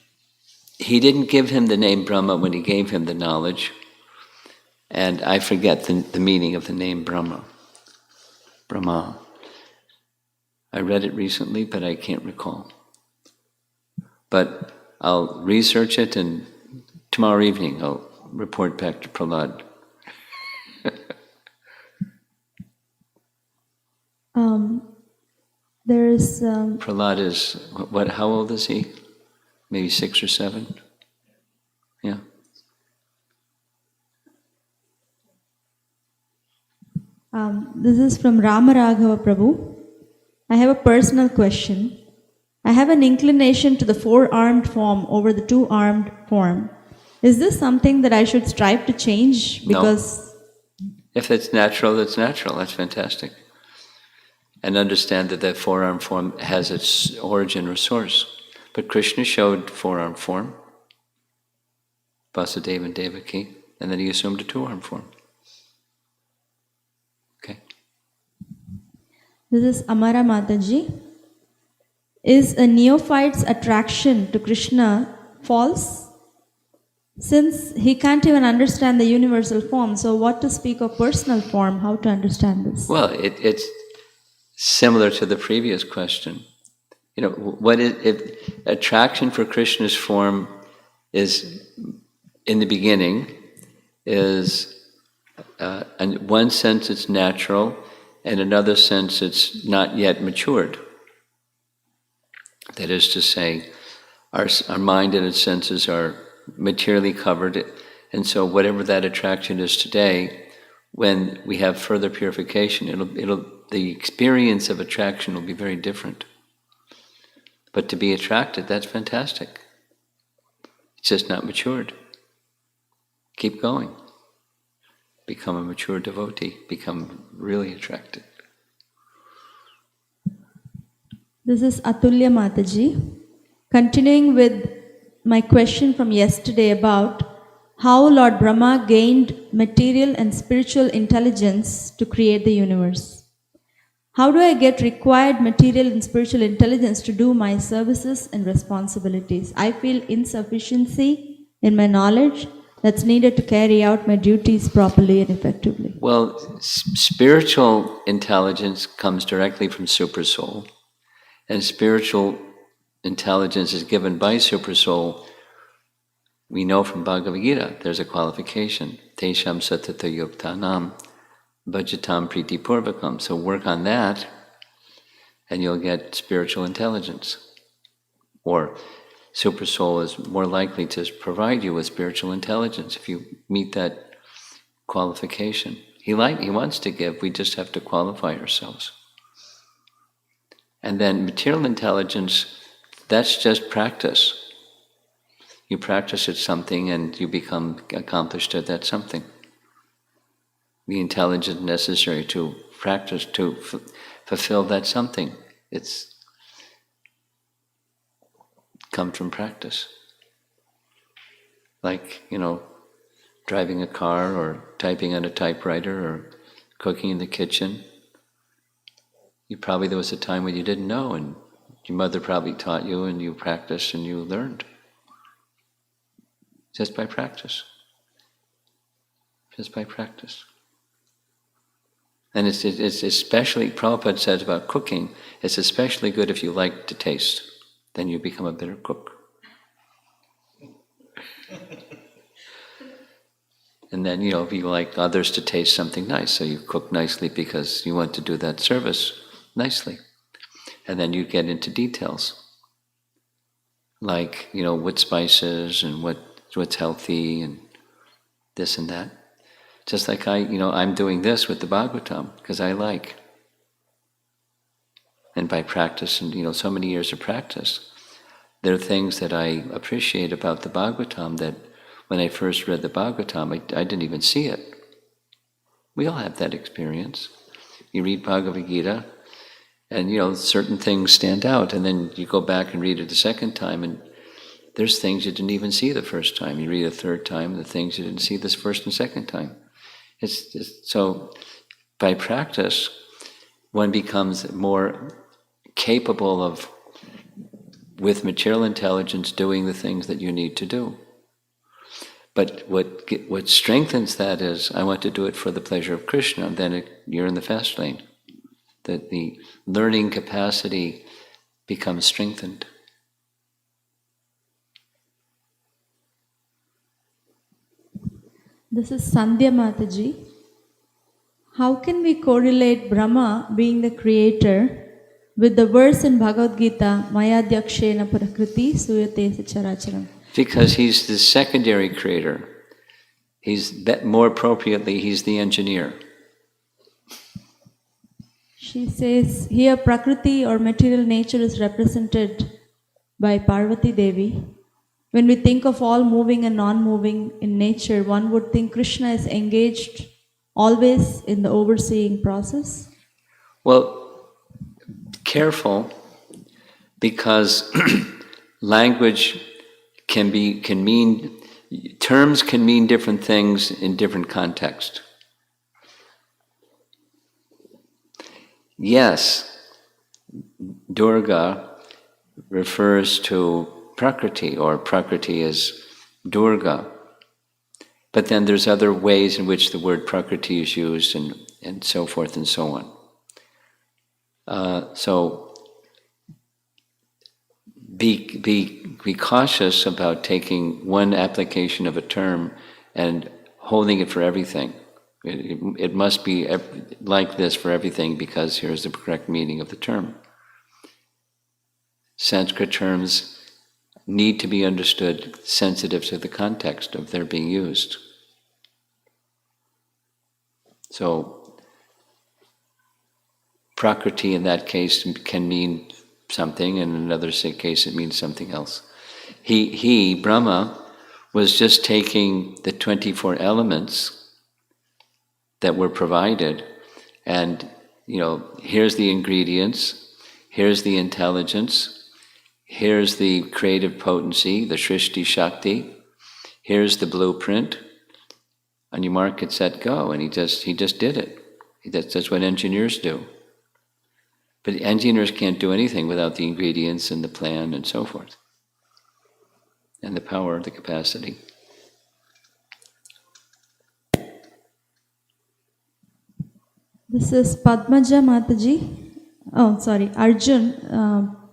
He didn't give him the name Brahma when he gave him the knowledge. And I forget the meaning of the name Brahma. Brahma. I read it recently, but I can't recall. But I'll research it, and tomorrow evening I'll report back to Prahlad. There's Prahlad is, how old is he? Maybe 6 or 7? Yeah. This is from Ramaraghava Prabhu. I have a personal question. I have an inclination to the 4-armed form over the 2-armed form. Is this something that I should strive to change? Because if it's natural, that's natural. That's fantastic. And understand that 4-armed form has its origin or source. But Krishna showed 4-armed form, Vasudeva and Devaki, and then he assumed a 2-armed form. Okay. This is Amara Mataji. Is a neophyte's attraction to Krishna false? Since he can't even understand the universal form, so what to speak of personal form? How to understand this? Well, it's similar to the previous question. Attraction for Krishna's form is, in the beginning, is in one sense it's natural, in another sense, it's not yet matured. That is to say, our mind and its senses are materially covered, and so whatever that attraction is today, when we have further purification, the experience of attraction will be very different. But to be attracted, that's fantastic. It's just not matured. Keep going. Become a mature devotee. Become really attracted. This is Atulya Mataji. Continuing with my question from yesterday about how Lord Brahma gained material and spiritual intelligence to create the universe. How do I get required material and spiritual intelligence to do my services and responsibilities? I feel insufficiency in my knowledge that's needed to carry out my duties properly and effectively. Well, spiritual intelligence comes directly from Supersoul, and spiritual intelligence is given by Supersoul. We know from Bhagavad Gita, there's a qualification. Tesham satata yuktanam bhajatam priti purvakam. So work on that, and you'll get spiritual intelligence. Or Supersoul is more likely to provide you with spiritual intelligence if you meet that qualification. He wants to give, we just have to qualify ourselves. And then material intelligence, that's just practice. You practice at something and you become accomplished at that something. The intelligence necessary to practice, to fulfill that something, it's come from practice. Like, driving a car or typing on a typewriter or cooking in the kitchen. There was a time when you didn't know, and your mother probably taught you, and you practiced and you learned. Just by practice. Just by practice. And it's especially, Prabhupada says about cooking, it's especially good if you like to taste. Then you become a better cook. And then, if you like others to taste something nice, so you cook nicely because you want to do that service nicely. And then you get into details. Like, what spices and what's healthy and this and that. Just like I'm doing this with the Bhagavatam because I like. And by practice and, so many years of practice, there are things that I appreciate about the Bhagavatam that when I first read the Bhagavatam, I didn't even see it. We all have that experience. You read Bhagavad Gita, and certain things stand out, and then you go back and read it a second time, and there's things you didn't even see the first time. You read a third time, the things you didn't see this first and second time. So by practice, one becomes more capable of, with material intelligence, doing the things that you need to do. But what strengthens that is, I want to do it for the pleasure of Krishna, then you're in the fast lane. That the learning capacity becomes strengthened. This is Sandhya Mataji. How can we correlate Brahma being the creator with the verse in Bhagavad Gita, Mayadhyakshena Prakriti Suyate Characharam? Because he's the secondary creator. More appropriately, he's the engineer. She says, here Prakriti or material nature is represented by Parvati Devi. When we think of all moving and non-moving in nature, one would think Krishna is engaged always in the overseeing process. Well, careful, because language terms can mean different things in different contexts. Yes, Durga refers to Prakriti, or Prakriti is Durga. But then there's other ways in which the word Prakriti is used, and so forth and so on. So be cautious about taking one application of a term and holding it for everything. It must be like this for everything, because here's the correct meaning of the term. Sanskrit terms need to be understood sensitive to the context of their being used. So, Prakriti in that case can mean something, and in another case it means something else. He, Brahma, was just taking the 24 elements that were provided, and here's the ingredients, here's the intelligence, here's the creative potency, the Shrishti Shakti, here's the blueprint, on your mark, get set, go, and he just did it. That's what engineers do. But engineers can't do anything without the ingredients and the plan and so forth, and the power, the capacity. This is Padmaja Mataji. Oh, sorry, Arjun,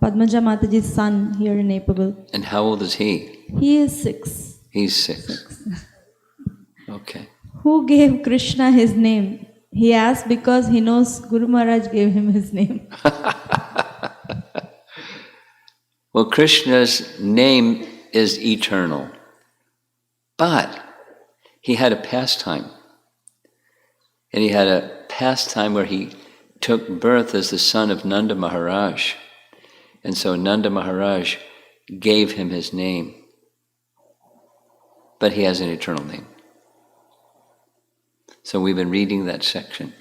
Padmaja Mataji's son here in Nepal. And how old is he? He is 6. He's 6. Okay. Who gave Krishna his name? He asked because he knows Guru Maharaj gave him his name. Well, Krishna's name is eternal, but he had a pastime. And he had a pastime where he took birth as the son of Nanda Maharaj. And so Nanda Maharaj gave him his name. But he has an eternal name. So we've been reading that section.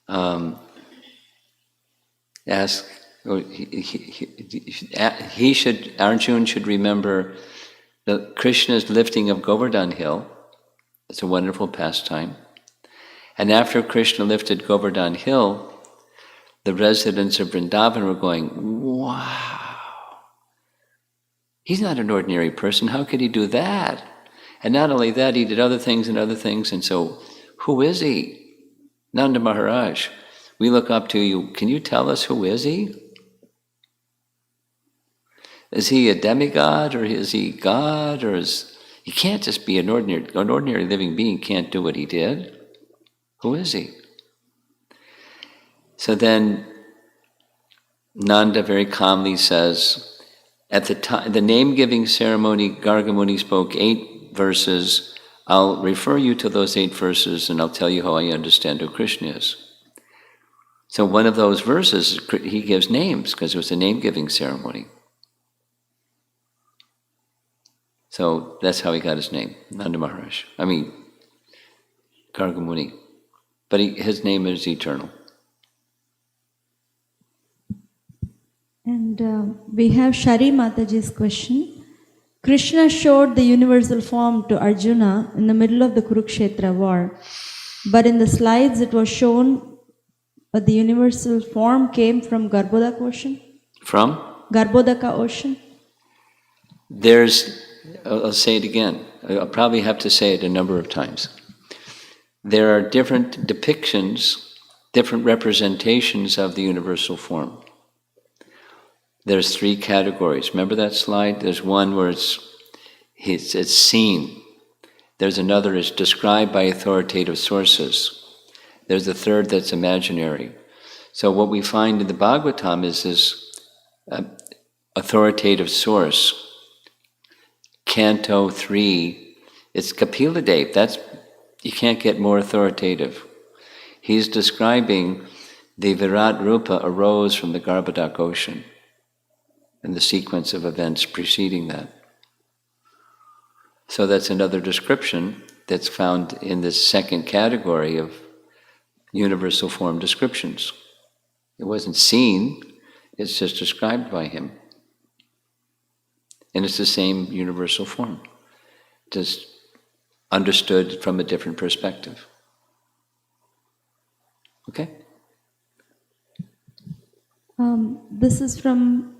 Arjun should remember that Krishna's lifting of Govardhan Hill. It's a wonderful pastime. And after Krishna lifted Govardhan Hill, the residents of Vrindavan were going, wow, he's not an ordinary person, how could he do that? And not only that, he did other things, and so, who is he? Nanda Maharaj, we look up to you, can you tell us who is he? Is he a demigod, or is he God, or he can't just be an ordinary living being can't do what he did. Who is he? So then Nanda very calmly says, at the time, the name-giving ceremony, Garga Muni spoke 8 verses. I'll refer you to those 8 verses and I'll tell you how I understand who Krishna is. So one of those verses, he gives names because it was a name-giving ceremony. So that's how he got his name, Nanda Maharaj. Garga Muni. But his name is eternal. And we have Shari Mataji's question. Krishna showed the universal form to Arjuna in the middle of the Kurukshetra war. But in the slides it was shown that the universal form came from Garbhodaka ocean. From? Garbhodaka ocean. I'll say it again. I'll probably have to say it a number of times. There are different depictions, different representations of the universal form. There's 3 categories. Remember that slide? There's one where it's seen. There's another that's described by authoritative sources. There's a third that's imaginary. So what we find in the Bhagavatam is this authoritative source. Canto 3, it's Kapila Dev. You can't get more authoritative. He's describing the Virat Rupa arose from the Garbhodaka ocean and the sequence of events preceding that. So that's another description that's found in this second category of universal form descriptions. It wasn't seen, it's just described by him. And it's the same universal form, just understood from a different perspective. Okay? This is from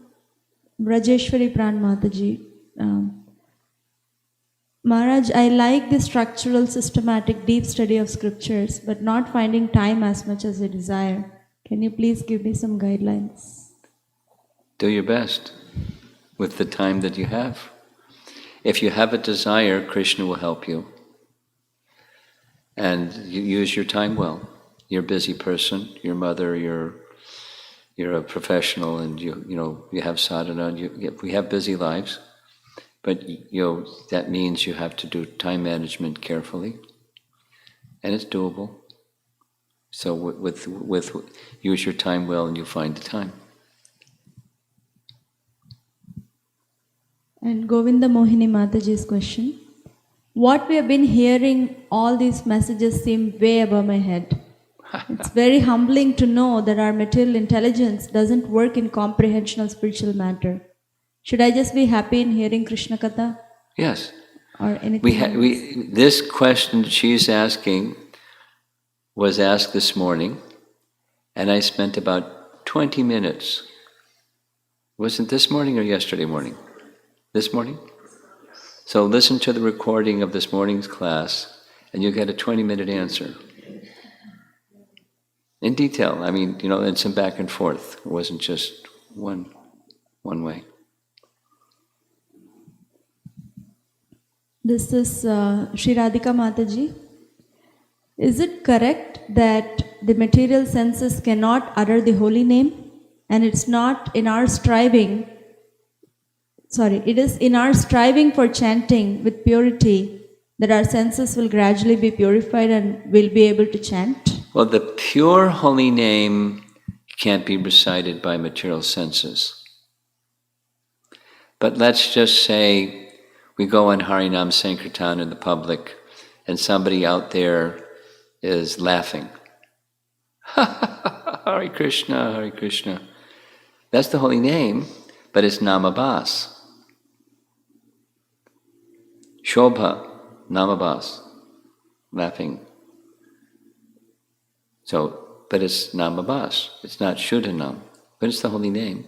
Brajeshwari Pran Mataji. Maharaj, I like the structural, systematic, deep study of scriptures, but not finding time as much as I desire. Can you please give me some guidelines? Do your best with the time that you have. If you have a desire, Krishna will help you. And you use your time well. You're a busy person. Your mother, you're a professional, and you have sadhana. We have busy lives, but that means you have to do time management carefully, and it's doable. So with use your time well, and you find the time. And Govinda Mohini Mataji's question. What we have been hearing, all these messages seem way above my head. It's very humbling to know that our material intelligence doesn't work in comprehension of spiritual matter. Should I just be happy in hearing Krishna Katha? Yes. Or anything this question she's asking was asked this morning, and I spent about 20 minutes. Was it this morning or yesterday morning? This morning? So listen to the recording of this morning's class, and you get a 20-minute answer. In detail. I mean, and some back and forth. It wasn't just one way. This is Sri Radhika Mataji. Is it correct that the material senses cannot utter the holy name? And it's not in our striving, it is in our striving for chanting with purity that our senses will gradually be purified and we'll be able to chant? Well, the pure holy name can't be recited by material senses. But let's just say we go on Harinam Sankirtan in the public, and somebody out there is laughing. Hare Krishna, Hare Krishna. That's the holy name, but it's namabhas. Shobha, namabhas, laughing. But it's namabhas. It's not Shuddhanam, but it's the holy name,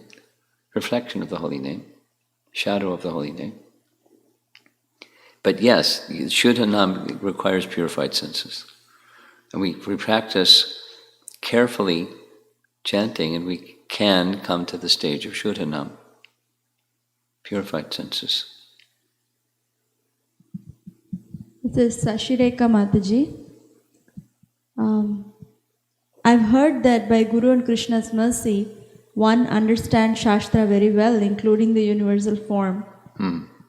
reflection of the holy name, shadow of the holy name. But yes, Shuddhanam requires purified senses. And we practice carefully chanting, and we can come to the stage of Shuddhanam, purified senses. This is Sashireka Mataji. I've heard that by Guru and Krishna's mercy, one understands Shastra very well, including the universal form.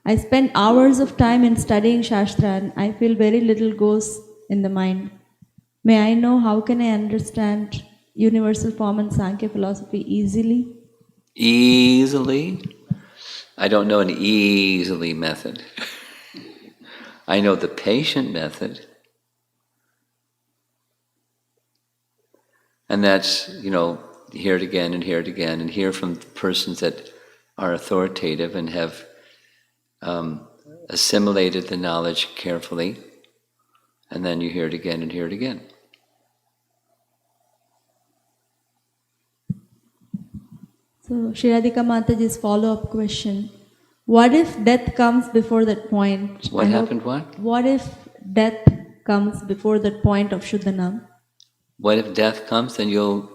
I spend hours of time in studying Shastra, and I feel very little goes in the mind. May I know how can I understand universal form and Sankhya philosophy easily? Easily? I don't know an easily method. I know the patient method. And that's, hear it again and hear it again, and hear from persons that are authoritative and have assimilated the knowledge carefully, and then you hear it again and hear it again. So, Shri Radhika Mataji's follow-up question. What if death comes before that point? What happened, what? What if death comes before that point of Shuddhanam? What if death comes? Then you'll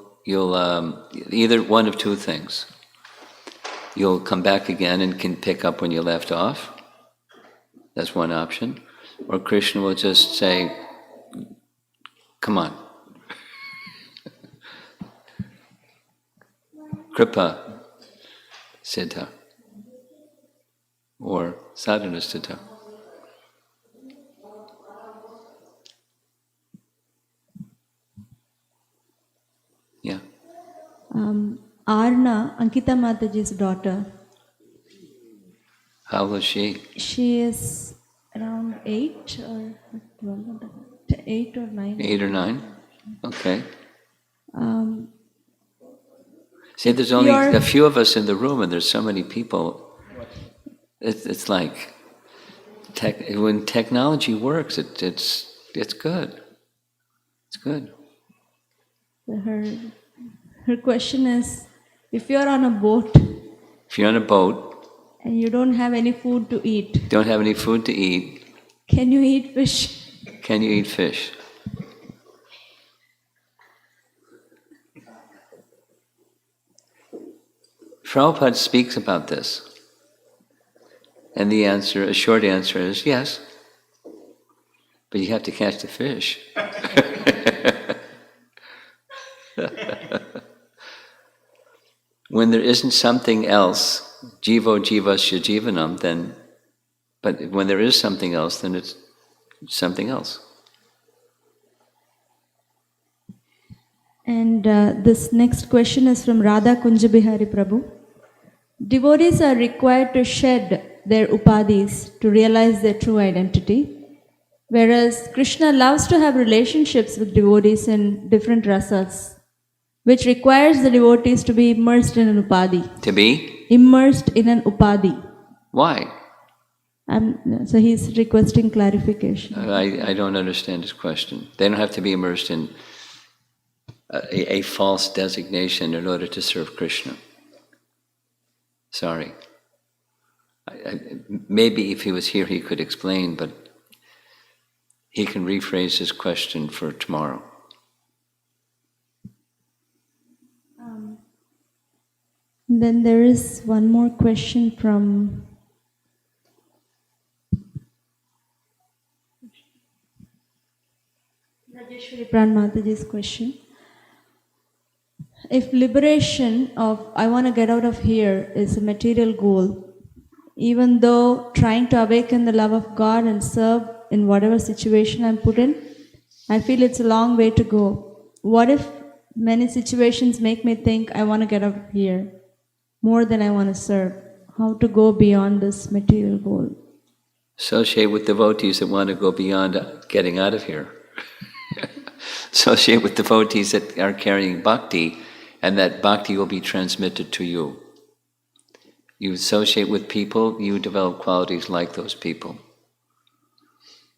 either one of two things. You'll come back again and can pick up when you left off. That's one option. Or Krishna will just say, come on. Kripa Siddha. Or Sadhana Siddha. Yeah. Arna, Ankita Mataji's daughter. How old is she? She is around 8 or 8 or 9. 8 or 9? Okay. See, there's only a few of us in the room, and there's so many people. It's like when technology works, it's good. It's good. Her question is, if you're on a boat. If you're on a boat. And you don't have any food to eat. Don't have any food to eat. Can you eat fish? Can you eat fish? Prabhupada speaks about this. And a short answer is yes. But you have to catch the fish. When there isn't something else, jivo jivasya jivanam, then, but when there is something else, then it's something else. And this next question is from Radha Kunjabihari Prabhu. Devotees are required to shed their upadhis to realize their true identity, whereas Krishna loves to have relationships with devotees in different rasas, which requires the devotees to be immersed in an upadhi. To be? Immersed in an upadhi. Why? So he's requesting clarification. I don't understand his question. They don't have to be immersed in a false designation in order to serve Krishna. Sorry. Maybe if he was here he could explain, but he can rephrase his question for tomorrow. Then there is one more question from Rajeshwari Pran Mataji's question. If liberation of I want to get out of here is a material goal, even though trying to awaken the love of God and serve in whatever situation I'm put in, I feel it's a long way to go. What if many situations make me think I want to get out of here more than I want to serve? How to go beyond this material goal? Associate with devotees that want to go beyond getting out of here. Associate with devotees that are carrying bhakti, and that bhakti will be transmitted to you. You associate with people, you develop qualities like those people.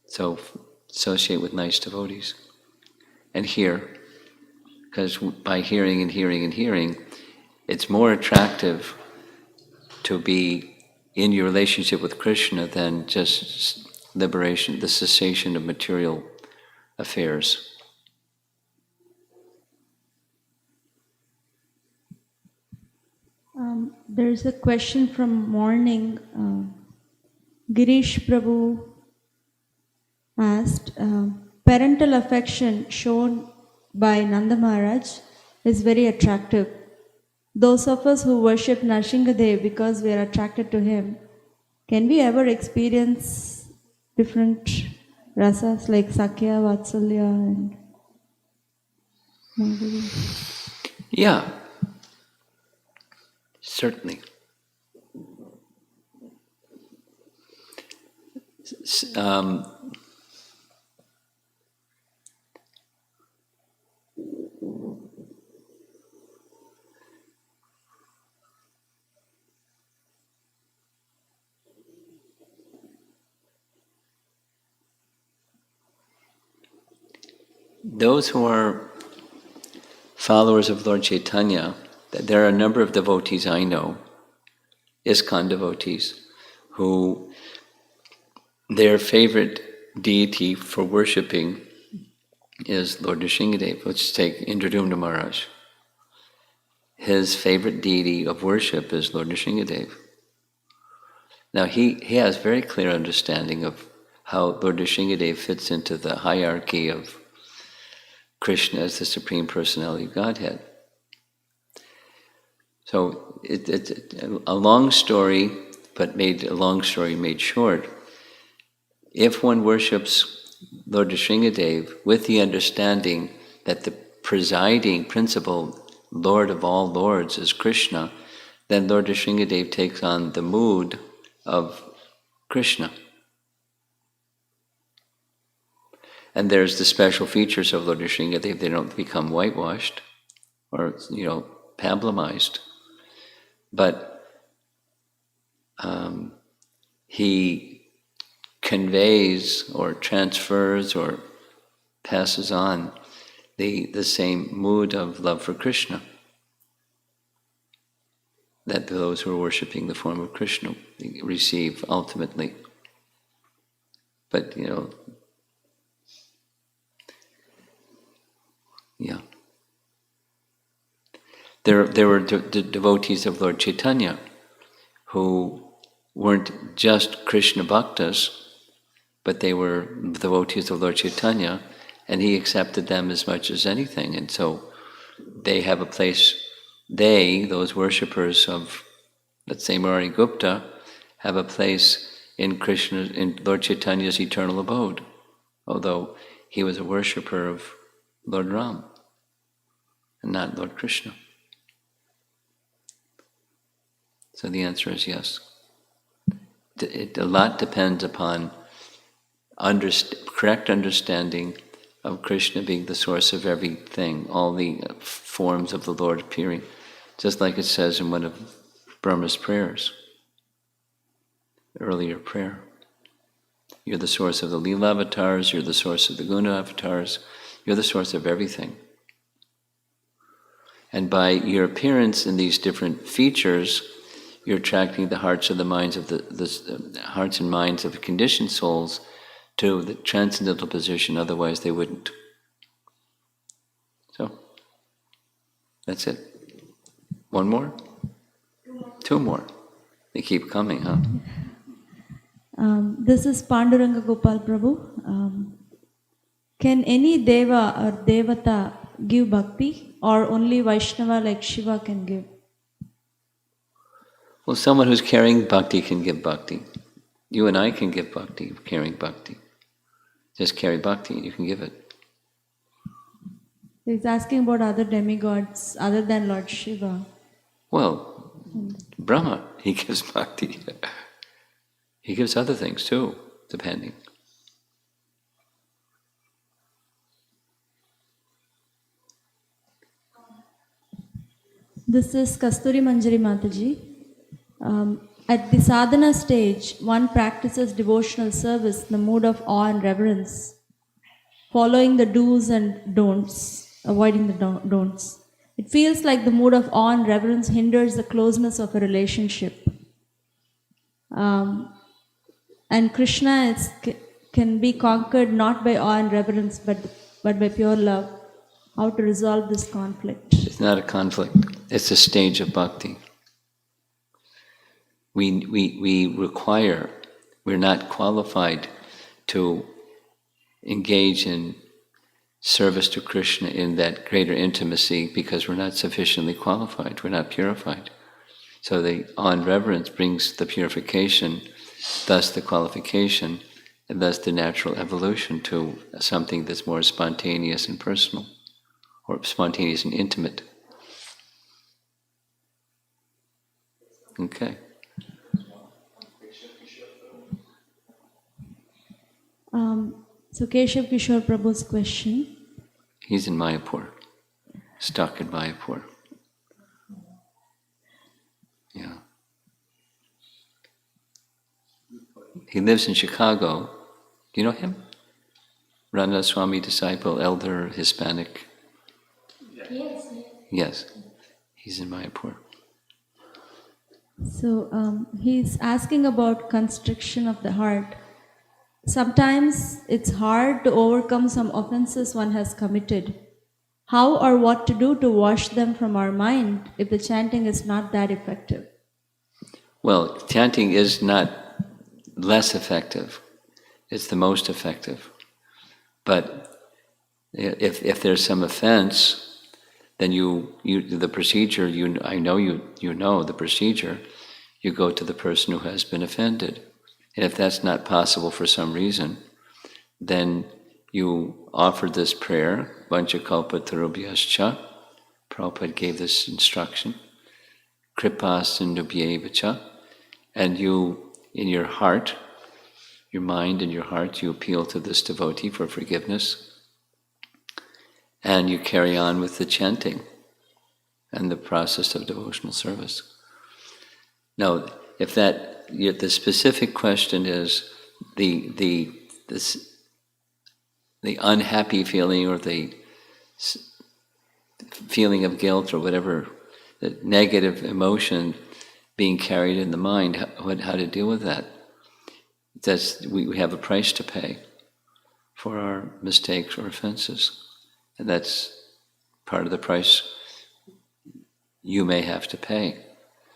So associate with nice devotees. And hear, because by hearing and hearing and hearing, it's more attractive to be in your relationship with Krishna than just liberation, the cessation of material affairs. There's a question from morning. Girish Prabhu asked, parental affection shown by Nanda Maharaj is very attractive. Those of us who worship Nrsingadev because we are attracted to him, can we ever experience different rasas like Sakya, Vatsalya and Madhurya? Yeah, certainly. Those who are followers of Lord Chaitanya, there are a number of devotees I know, ISKCON devotees, who their favorite deity for worshipping is Lord Nrsingadev. Let's take Indradumna Maharaj. His favorite deity of worship is Lord Nrsingadev. Now he has very clear understanding of how Lord Nrsingadev fits into the hierarchy of Krishna as the Supreme Personality of Godhead. So it's a long story, but a long story made short. If one worships Lord Nrsingadev with the understanding that the presiding principal Lord of all lords is Krishna, then Lord Nrsingadev takes on the mood of Krishna. And there's the special features of Lord Nrsingadev. They don't become whitewashed or, pablumized. But he conveys or transfers or passes on the same mood of love for Krishna that those who are worshipping the form of Krishna receive ultimately. But, yeah. There were devotees of Lord Chaitanya who weren't just Krishna bhaktas, but they were devotees of Lord Chaitanya, and he accepted them as much as anything. And so they have a place, those worshippers of, let's say, Murari Gupta, have a place in Lord Chaitanya's eternal abode, although he was a worshipper of Lord Ram and not Lord Krishna. So the answer is yes. A lot depends upon correct understanding of Krishna being the source of everything, all the forms of the Lord appearing, just like it says in one of Brahma's prayers, earlier prayer. You're the source of the Leela avatars, you're the source of the Guna avatars, you're the source of everything. And by your appearance in these different features, you're attracting the hearts and minds of the hearts and minds of the conditioned souls to the transcendental position, otherwise they wouldn't. So, that's it. One more? Two more. They keep coming, huh? This is Panduranga Gopal Prabhu. Can any Deva or Devata give bhakti, or only Vaishnava like Shiva can give? Well, someone who's carrying bhakti can give bhakti. You and I can give bhakti, carrying bhakti. Just carry bhakti, you can give it. He's asking about other demigods other than Lord Shiva. Well, Brahma, he gives bhakti. He gives other things too, depending. This is Kasturi Manjari Mataji. At the sadhana stage, one practices devotional service in the mood of awe and reverence, following the do's and don'ts, avoiding the don'ts. It feels like the mood of awe and reverence hinders the closeness of a relationship. And Krishna can be conquered not by awe and reverence, but by pure love. How to resolve this conflict? It's not a conflict. It's a stage of bhakti. We're not qualified to engage in service to Krishna in that greater intimacy because we're not sufficiently qualified, we're not purified. So the awe and reverence brings the purification, thus the qualification, and thus the natural evolution to something that's more spontaneous and personal, or spontaneous and intimate. Okay. So Keshav Kishore Prabhu's question. He's in Mayapur, stuck in Mayapur. Yeah. He lives in Chicago. Do you know him? Romapada Swami disciple, elder, Hispanic. Yes. Yes. He's in Mayapur. So he's asking about constriction of the heart. Sometimes it's hard to overcome some offenses one has committed. How or what to do to wash them from our mind if the chanting is not that effective? Well, chanting is not less effective. It's the most effective. But if there's some offense, then the procedure, I know you know the procedure, you go to the person who has been offended. And if that's not possible for some reason, then you offer this prayer, Vanchakalpatarubhyascha. Prabhupada gave this instruction, Kripa Sindhubhyevacha, and you, in your heart, your mind and your heart, you appeal to this devotee for forgiveness, and you carry on with the chanting and the process of devotional service. Now, if the specific question is the unhappy feeling or the feeling of guilt or whatever, the negative emotion being carried in the mind, how to deal with that? We have a price to pay for our mistakes or offenses, and that's part of the price you may have to pay.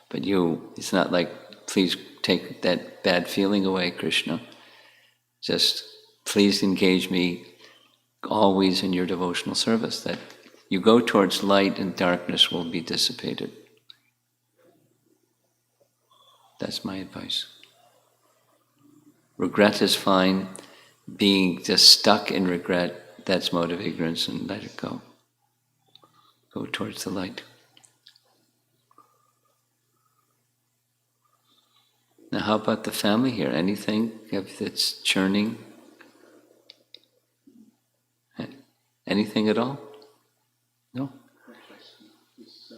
But it's not like, please take that bad feeling away, Krishna. Just please engage me always in your devotional service, that you go towards light and darkness will be dissipated. That's my advice. Regret is fine. Being just stuck in regret, that's mode of ignorance, and let it go. Go towards the light. Now, how about the family here? Anything that's churning? Anything at all? No? This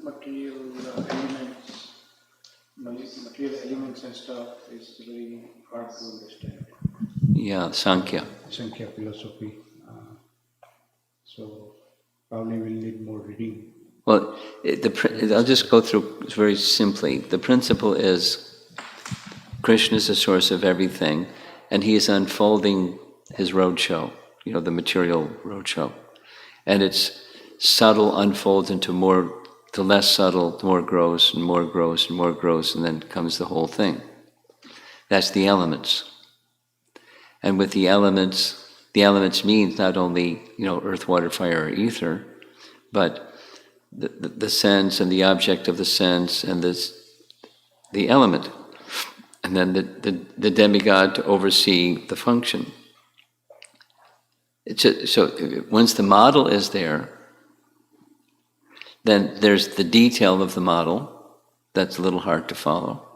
material elements and stuff is very hard to understand. Yeah, Sankhya. Sankhya philosophy. So probably we'll need more reading. Well, I'll just go through very simply. The principle is Krishna is the source of everything, and he is unfolding his roadshow, the material roadshow. And it's subtle unfolds into more, the less subtle, more gross, and more gross, and more gross, and then comes the whole thing. That's the elements. And with the elements means not only, earth, water, fire, or ether, but the sense and the object of the sense and the element, and then the demigod to oversee the function. So once the model is there, then there's the detail of the model. That's a little hard to follow,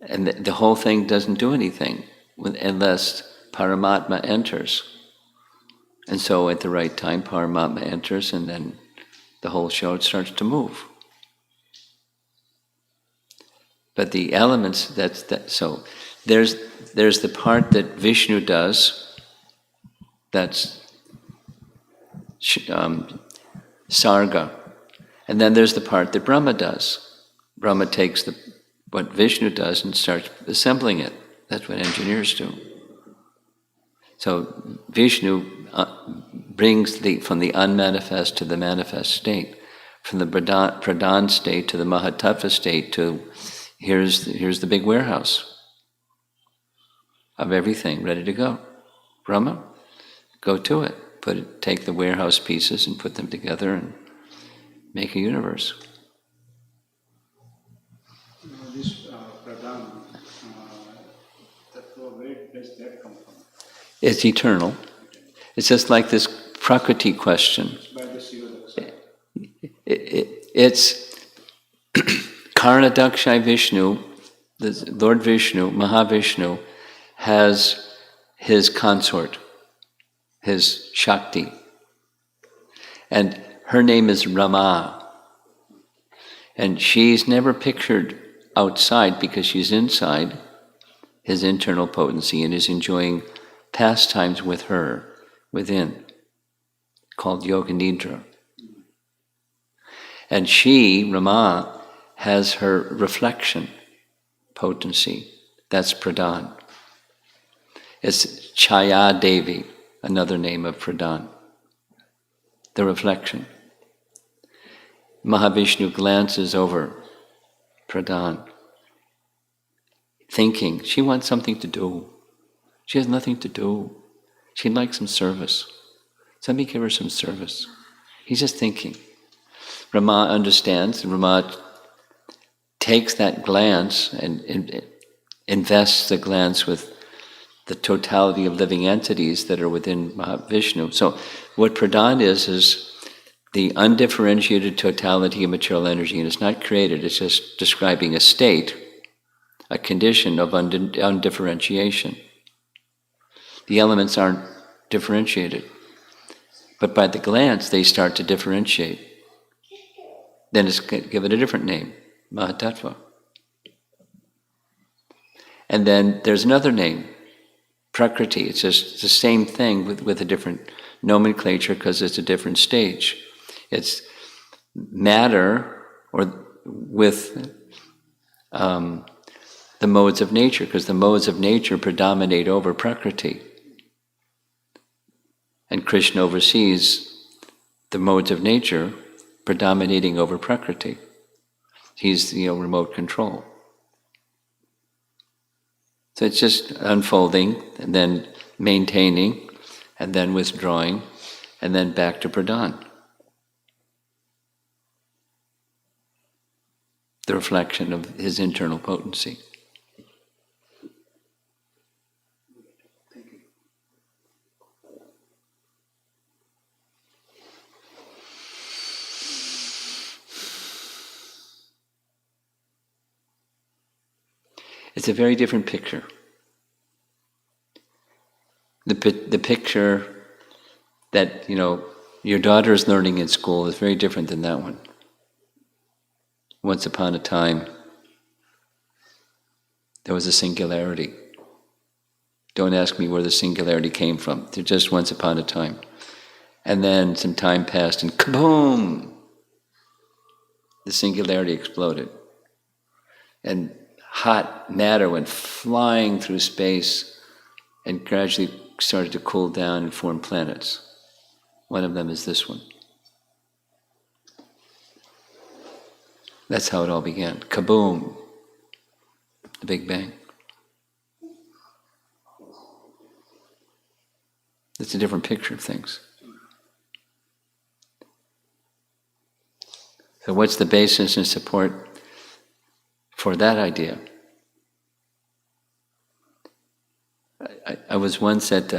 and the whole thing doesn't do anything unless Paramatma enters. And so at the right time, Paramatma enters, and then the whole show starts to move. But the elements, so there's the part that Vishnu does, that's Sarga. And then there's the part that Brahma does. Brahma takes what Vishnu does and starts assembling it. That's what engineers do. So Vishnu brings from the unmanifest to the manifest state, from the pradhan state to the mahatattva state to here's the big warehouse of everything ready to go. Brahma, go to it. Take the warehouse pieces and put them together and make a universe. This pradhan, where does that come from? It's eternal. It's just like this Prakriti question. By the Siva. It's Karnadakshay Vishnu, the Lord Vishnu, Mahavishnu, has his consort, his Shakti. And her name is Rama. And she's never pictured outside because she's inside his internal potency and is enjoying pastimes with her within, called Yoga Nidra. And she, Rama, has her reflection potency. That's Pradhan. It's Chaya Devi, another name of Pradhan. The reflection. Mahavishnu glances over Pradhan, thinking, she wants something to do. She has nothing to do. She'd like some service. Somebody give her some service. He's just thinking. Rama understands, and Rama takes that glance and invests the glance with the totality of living entities that are within Mahavishnu. So what Pradhan is the undifferentiated totality of material energy, and it's not created, it's just describing a state, a condition of undifferentiation. The elements aren't differentiated, but by the glance they start to differentiate. Then it's give it a different name, Mahatattva. And then there's another name, Prakriti. It's just the same thing with a different nomenclature because it's a different stage. It's matter or with the modes of nature, because the modes of nature predominate over Prakriti. And Krishna oversees the modes of nature predominating over Prakriti. He's the remote control. So it's just unfolding, and then maintaining, and then withdrawing, and then back to Pradhan. The reflection of his internal potency. It's a very different picture. The picture that, your daughter is learning in school is very different than that one. Once upon a time, there was a singularity. Don't ask me where the singularity came from. They're just once upon a time. And then some time passed and kaboom! The singularity exploded. And hot matter went flying through space and gradually started to cool down and form planets. One of them is this one. That's how it all began. Kaboom! The Big Bang. It's a different picture of things. So what's the basis and support for that idea? I was once at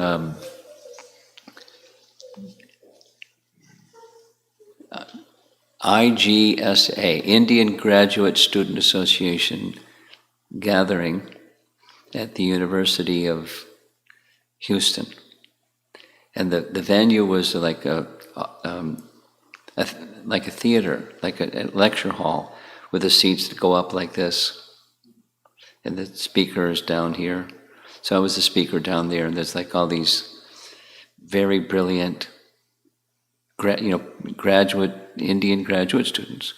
IGSA, Indian Graduate Student Association gathering at the University of Houston. And the venue was like a theater, like a lecture hall, with the seats that go up like this, and the speaker is down here. So I was the speaker down there, and there's like all these very brilliant, Indian graduate students,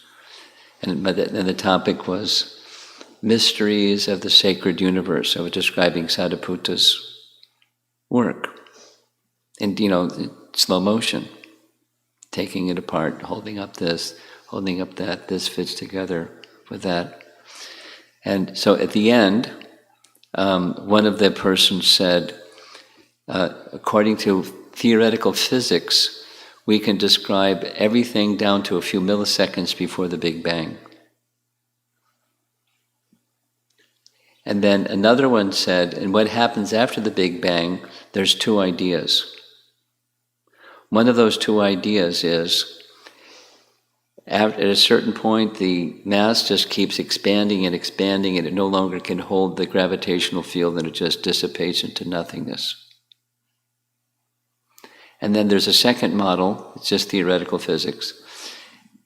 and the topic was mysteries of the sacred universe. I was describing Sariputta's work, and slow motion, taking it apart, holding up this, holding up that. This fits together with that, and so at the end. One of the persons said, according to theoretical physics, we can describe everything down to a few milliseconds before the Big Bang. And then another one said, and what happens after the Big Bang, there's two ideas. One of those two ideas is, at a certain point, the mass just keeps expanding and expanding, and it no longer can hold the gravitational field, and it just dissipates into nothingness. And then there's a second model, it's just theoretical physics.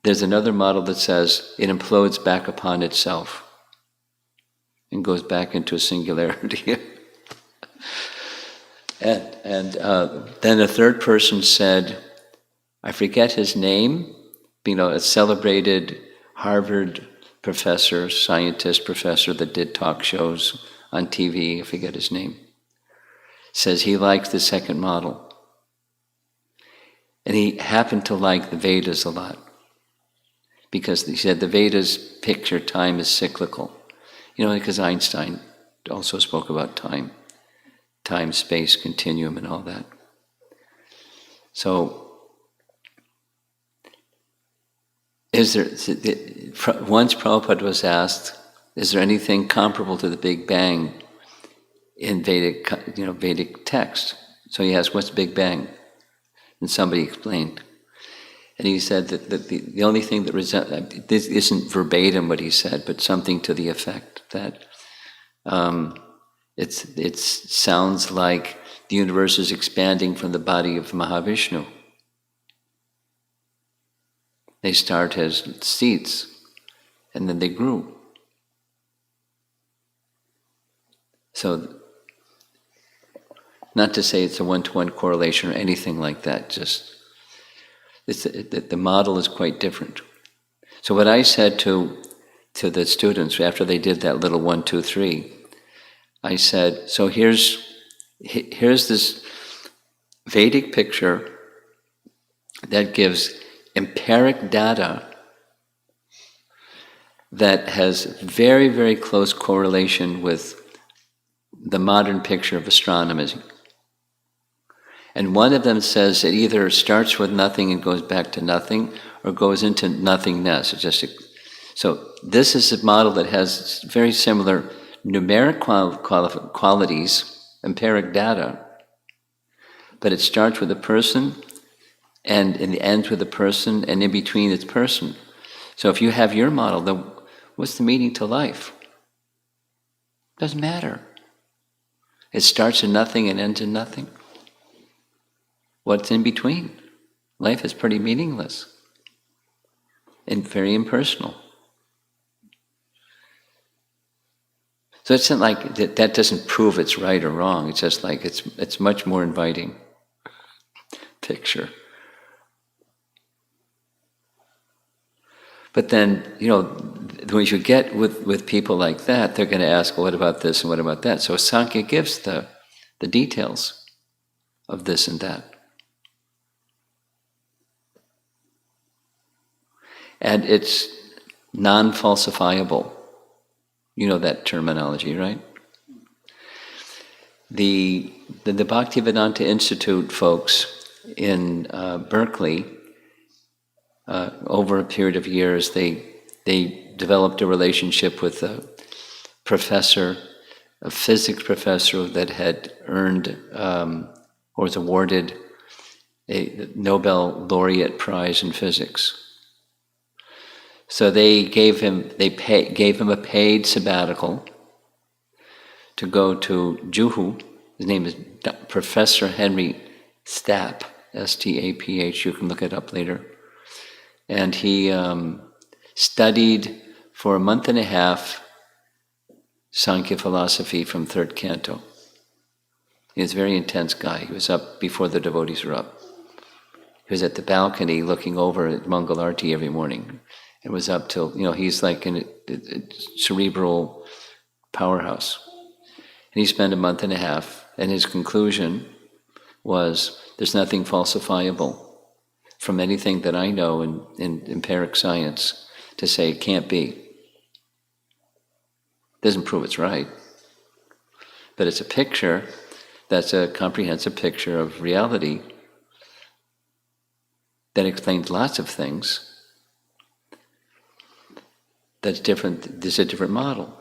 There's another model that says it implodes back upon itself and goes back into a singularity. and then a third person said, I forget his name, a celebrated Harvard professor, scientist professor that did talk shows on TV, I forget his name, says he likes the second model. And he happened to like the Vedas a lot, because he said the Vedas picture time as cyclical. Because Einstein also spoke about time, space, continuum, and all that. So, once Prabhupada was asked, is there anything comparable to the Big Bang in Vedic text? So he asked, what's Big Bang? And somebody explained. And he said that the only thing that this isn't verbatim what he said, but something to the effect that it sounds like the universe is expanding from the body of Mahavishnu. They start as seeds, and then they grew. So, not to say it's a one-to-one correlation or anything like that, just the model is quite different. So what I said to the students after they did that little 1, 2, 3, I said, so here's this Vedic picture that gives empiric data that has very, very close correlation with the modern picture of astronomy. And one of them says it either starts with nothing and goes back to nothing, or goes into nothingness. So this is a model that has very similar numeric qualities, empiric data, but it starts with a person, and it ends with a person, and in between it's person. So if you have your model, then what's the meaning to life? Doesn't matter. It starts in nothing and ends in nothing. What's in between? Life is pretty meaningless and very impersonal. So it's not like that doesn't prove it's right or wrong. It's just like it's much more inviting picture. But then, when you get with people like that, they're going to ask, well, what about this and what about that? So Sankhya gives the details of this and that. And it's non-falsifiable. You know that terminology, right? The Bhaktivedanta Institute folks in Berkeley, over a period of years, they developed a relationship with a professor, a physics professor that had earned or was awarded a Nobel laureate prize in physics. So they gave him a paid sabbatical to go to Juhu. His name is Professor Henry Stapp, S-T-A-P-H. You can look it up later. And he studied for a month and a half Sankhya philosophy from third canto. He was a very intense guy. He was up before the devotees were up. He was at the balcony looking over at Mangal Arati every morning. It was up till, he's like a cerebral powerhouse. And he spent a month and a half, and his conclusion was, there's nothing falsifiable from anything that I know in empiric science to say it can't be. Doesn't prove it's right. But it's a picture that's a comprehensive picture of reality that explains lots of things. That's different. There's a different model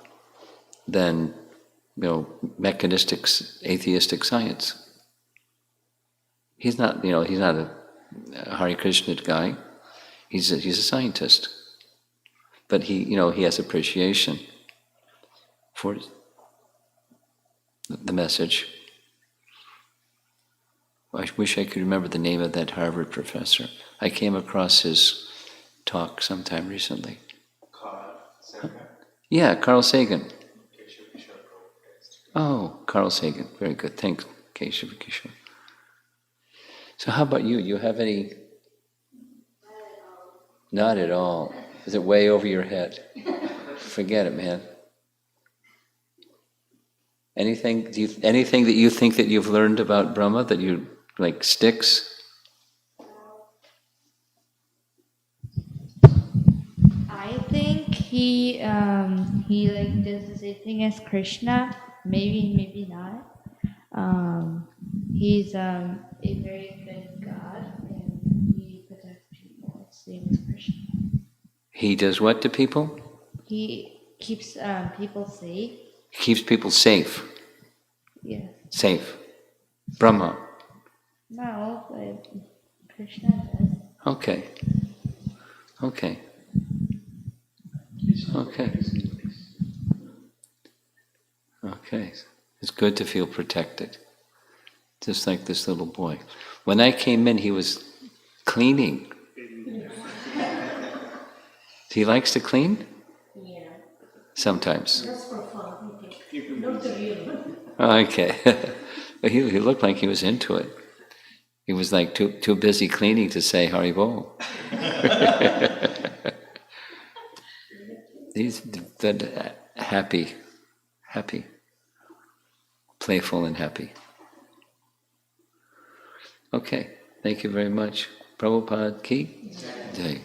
than, mechanistic, atheistic science. He's not a Hare Krishna guy. He's a scientist, but he has appreciation for the message. I wish I could remember the name of that Harvard professor. I came across his talk sometime recently. Sarga. Yeah, Carl Sagan. Oh, Carl Sagan. Very good. Thanks, Keshav Kishore. So how about you? You have any? Not at all. Is it way over your head? Forget it, man. Anything that you think that you've learned about Brahma that you like sticks? I think he does the same thing as Krishna. Maybe not. He's a very good God, and he protects people, same as Krishna. He does what to people? He keeps people safe. He keeps people safe. Yes. Safe. Brahma. No, but Krishna does. Okay. It's good to feel protected. Just like this little boy. When I came in, he was cleaning. He likes to clean? Yeah. Sometimes. Just for fun, not the real one. Okay. He looked like he was into it. He was like too busy cleaning to say Haribol. He's happy, playful and happy. Okay, thank you very much. Prabhupada ki Jai.